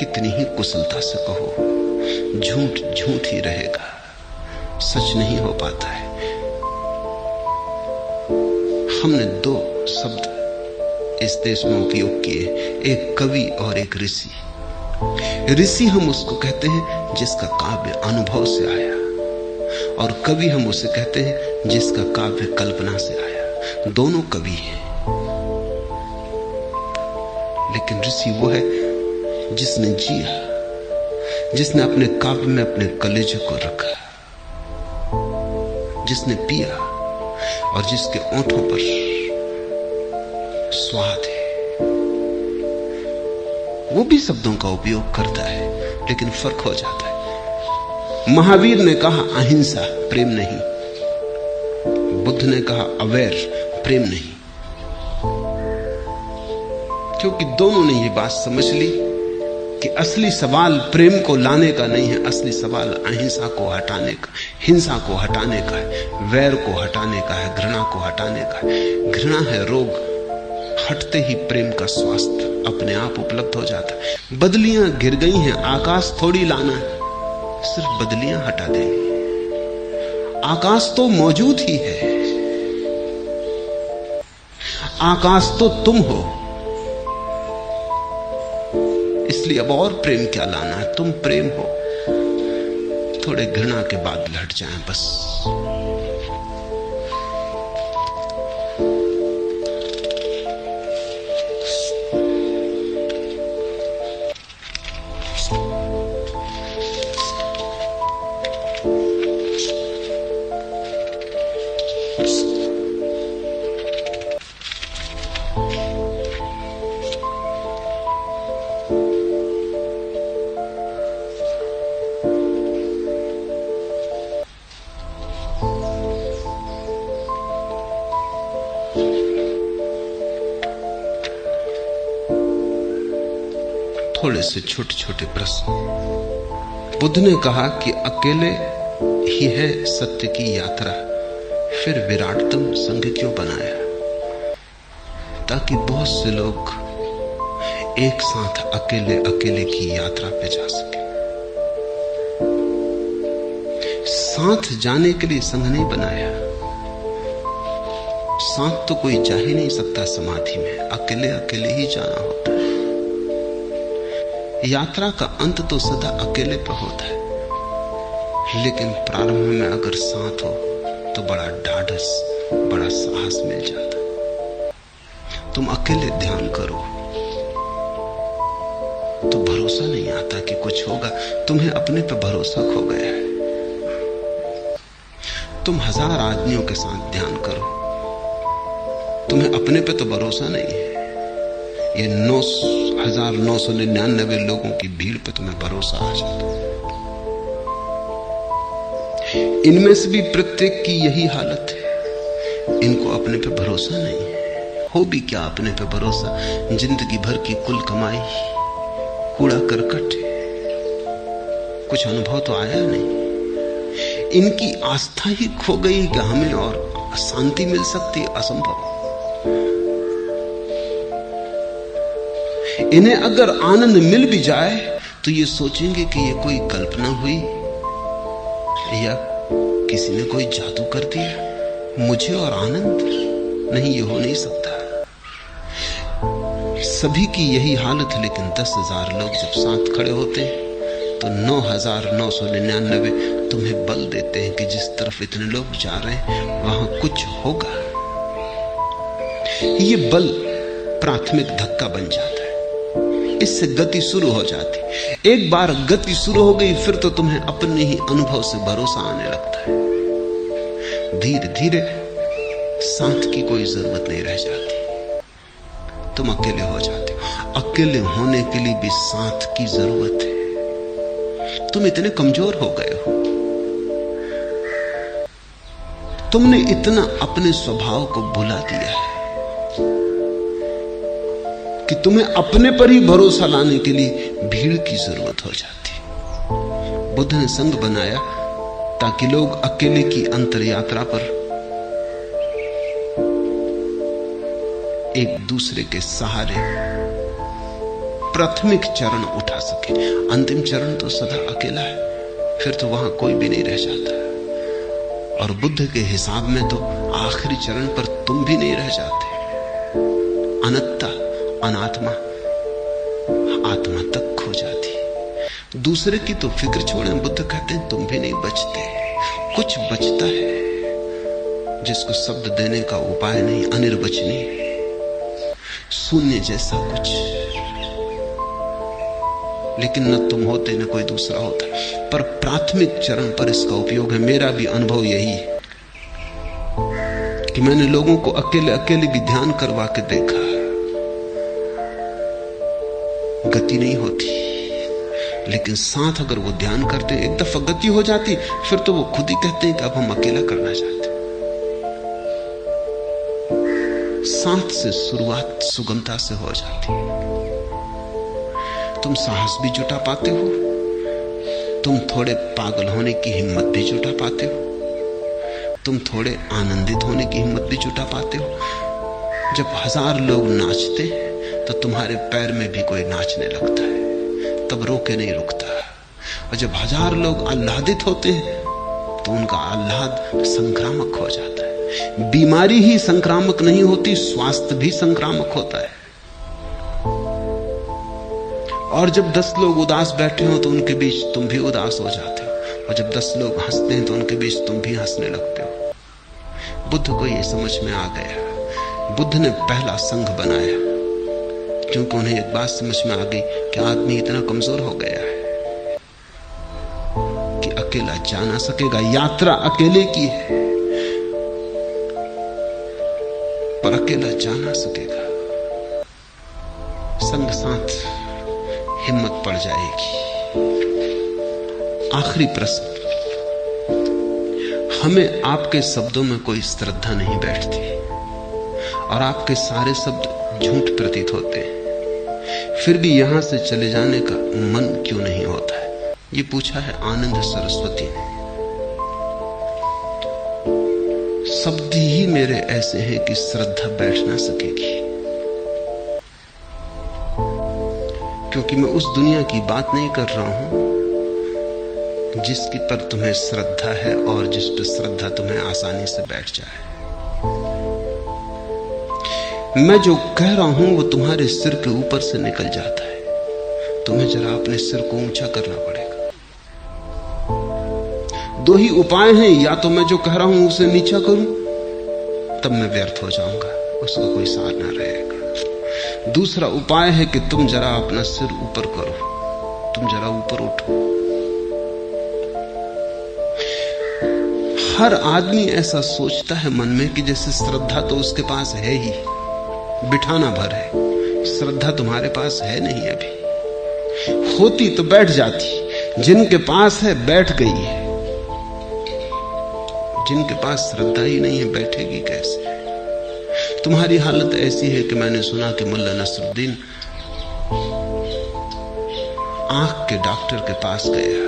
कितनी ही कुशलता से कहो, झूठ झूठ ही रहेगा, सच नहीं हो पाता है। हमने दो शब्द इस देश में उपयोग किए, एक कवि और एक ऋषि। ऋषि हम उसको कहते हैं जिसका काव्य अनुभव से आया, और कवि हम उसे कहते हैं जिसका काव्य कल्पना से आया। दोनों कवि हैं, लेकिन ऋषि वो है जिसने जिया, जिसने अपने काव्य में अपने कलेजे को रखा, जिसने पिया और जिसके ओंठों पर स्वाद है। वो भी शब्दों का उपयोग करता है, लेकिन फर्क हो जाता है। महावीर ने कहा अहिंसा, प्रेम नहीं। बुद्ध ने कहा अवेयर, प्रेम नहीं। क्योंकि दोनों ने ये बात समझ ली कि असली सवाल प्रेम को लाने का नहीं है, असली सवाल अहिंसा को हटाने का, हिंसा को हटाने का है, वैर को हटाने का है, घृणा को हटाने का है। घृणा है रोग, हटते ही प्रेम का स्वास्थ्य अपने आप उपलब्ध हो जाता है। बदलियां गिर गई हैं, आकाश थोड़ी लाना है, सिर्फ बदलियां हटा देंगे। आकाश तो मौजूद ही है, आकाश तो तुम हो। इसलिए अब और प्रेम क्या लाना है, तुम प्रेम हो। थोड़े घृणा के बादल हट जाएं बस। थोड़े से छोटे छोटे प्रश्न। बुद्ध ने कहा कि अकेले ही है सत्य की यात्रा, फिर विराटतम संघ क्यों बनाया? ताकि बहुत से लोग एक साथ अकेले अकेले की यात्रा पे जा सके। साथ जाने के लिए संघ नहीं बनाया। साथ तो कोई जा ही नहीं सकता समाधि में, अकेले अकेले ही जाना होता है। यात्रा का अंत तो सदा अकेले पर होता है, लेकिन प्रारंभ में अगर साथ हो तो बड़ा ढाढ़स, बड़ा साहस मिल जाता। तुम अकेले ध्यान करो, तो भरोसा नहीं आता कि कुछ होगा। तुम्हें अपने पे भरोसा खो गया है। तुम 1000 आदमियों के साथ ध्यान करो, तुम्हें अपने पे तो भरोसा नहीं है। ये 9,999 लोगों की भीड़ पे तुम्हें भरोसा आ जाता है। इनमें से भी प्रत्येक की यही हालत है, इनको अपने पे भरोसा नहीं है। हो भी क्या अपने पे भरोसा, जिंदगी भर की कुल कमाई कूड़ा करकट, कुछ अनुभव तो आया नहीं। इनकी आस्था ही खो गई कि हमें और शांति मिल सकती, असंभव। इन्हें अगर आनंद मिल भी जाए तो ये सोचेंगे कि ये कोई कल्पना हुई या किसी ने कोई जादू कर दिया। मुझे और आनंद नहीं, ये हो नहीं सकता। सभी की यही हालत है। लेकिन 10,000 लोग जब साथ खड़े होते हैं तो 9,999 तुम्हें बल देते हैं कि जिस तरफ इतने लोग जा रहे हैं वहां कुछ होगा। ये बल प्राथमिक धक्का बन जाता है, इससे गति शुरू हो जाती। एक बार गति शुरू हो गई फिर तो तुम्हें अपने ही अनुभव से भरोसा आने लगता है। धीरे धीरे साथ की कोई जरूरत नहीं रह जाती, तुम अकेले हो जाते हो। अकेले होने के लिए भी साथ की जरूरत है। तुम इतने कमजोर हो गए हो, तुमने इतना अपने स्वभाव को भुला दिया है कि तुम्हें अपने पर ही भरोसा लाने के लिए भीड़ की जरूरत हो जाती। बुद्ध ने संघ बनाया ताकि लोग अकेले की अंतर यात्रा पर एक दूसरे के सहारे प्राथमिक चरण उठा सके। अंतिम चरण तो सदा अकेला है, फिर तो वहां कोई भी नहीं रह जाता। और बुद्ध के हिसाब में तो आखिरी चरण पर तुम भी नहीं रह जाते। अनत्ता, अनात्मा, आत्मा तक खो जाती। दूसरे की तो फिक्र छोड़ें, बुद्ध कहते हैं तुम भी नहीं बचते। कुछ बचता है जिसको शब्द देने का उपाय नहीं, अनिर्वचनीय, शून्य जैसा कुछ। लेकिन न तुम होते न कोई दूसरा होता। पर प्राथमिक चरण पर इसका उपयोग है। मेरा भी अनुभव यही है कि मैंने लोगों को अकेले अकेले भी ध्यान करवा के देखा, गति नहीं होती। लेकिन साथ अगर वो ध्यान करते, एक दफा गति हो जाती, फिर तो वो खुद ही कहते हैं कि अब हम अकेला करना चाहते हैं। साथ से शुरुआत सुगमता से हो जाती। तुम साहस भी जुटा पाते हो, तुम थोड़े पागल होने की हिम्मत भी जुटा पाते हो, तुम थोड़े आनंदित होने की हिम्मत भी जुटा पाते हो। जब 1000 लोग नाचते हैं तो तुम्हारे पैर में भी कोई नाचने लगता है, तब रोके नहीं रुकता। और जब 1000 लोग आह्लादित होते हैं तो उनका आह्लाद संक्रामक हो जाता है। बीमारी ही संक्रामक नहीं होती, स्वास्थ्य भी संक्रामक होता है। और जब 10 लोग उदास बैठे हो तो उनके बीच तुम भी उदास हो जाते हो, और जब 10 लोग हंसते हैं तो उनके बीच तुम भी हंसने लगते हो। बुद्ध को यह समझ में आ गया। बुद्ध ने पहला संघ बनाया क्योंकि उन्हें एक बात समझ में आ गई कि आदमी इतना कमजोर हो गया है कि अकेला जा ना सकेगा। यात्रा अकेले की है पर अकेला जा ना सकेगा। संग साथ हिम्मत पड़ जाएगी। आखिरी प्रश्न, हमें आपके शब्दों में कोई श्रद्धा नहीं बैठती और आपके सारे शब्द झूठ प्रतीत होते हैं, फिर भी यहां से चले जाने का मन क्यों नहीं होता है? ये पूछा है आनंद सरस्वती ने। शब्द ही मेरे ऐसे हैं कि श्रद्धा बैठ ना सकेगी, क्योंकि मैं उस दुनिया की बात नहीं कर रहा हूं जिसकी पर तुम्हें श्रद्धा है और जिस पर श्रद्धा तुम्हें आसानी से बैठ जाए। मैं जो कह रहा हूं वो तुम्हारे सिर के ऊपर से निकल जाता है। तुम्हें जरा अपने सिर को ऊंचा करना पड़ेगा। 2 ही उपाय हैं, या तो मैं जो कह रहा हूं उसे नीचा करूं, तब मैं व्यर्थ हो जाऊंगा, उसका कोई सार ना रहेगा। दूसरा उपाय है कि तुम जरा अपना सिर ऊपर करो, तुम जरा ऊपर उठो। हर आदमी ऐसा सोचता है मन में कि जैसे श्रद्धा तो उसके पास है ही, बिठाना भर है। श्रद्धा तुम्हारे पास है नहीं, अभी होती तो बैठ जाती। जिनके पास है बैठ गई है, जिनके पास श्रद्धा ही नहीं है बैठेगी कैसे? तुम्हारी हालत ऐसी है कि मैंने सुना कि मुल्ला नसरुद्दीन आंख के डॉक्टर के पास गया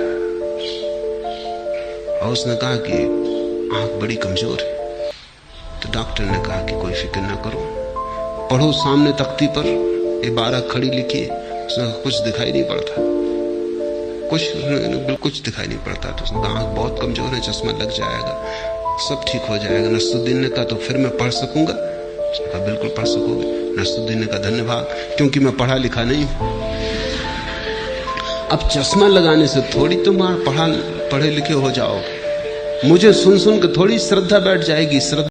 और उसने कहा कि आंख बड़ी कमजोर है। तो डॉक्टर ने कहा कि कोई फिक्र ना करो, पढ़ो सामने तख्ती पर इबारत खड़ी लिखी है। उसने कुछ दिखाई नहीं पड़ता, कुछ दिखाई नहीं पड़ता। तो उसने कहा आंख बहुत कमजोर है, चश्मा लग जाएगा, सब ठीक हो जाएगा। नसरुद्दीन ने कहा तो फिर मैं पढ़ सकूंगा? उसने कहा बिल्कुल पढ़ सकोगे। नसरुद्दीन ने कहा धन्यवाद, क्योंकि मैं पढ़ा लिखा नहीं हूं। अब चश्मा लगाने से थोड़ी तुम पढ़े लिखे हो जाओगे, मुझे सुन सुन के थोड़ी श्रद्धा बैठ जाएगी। श्रद्धा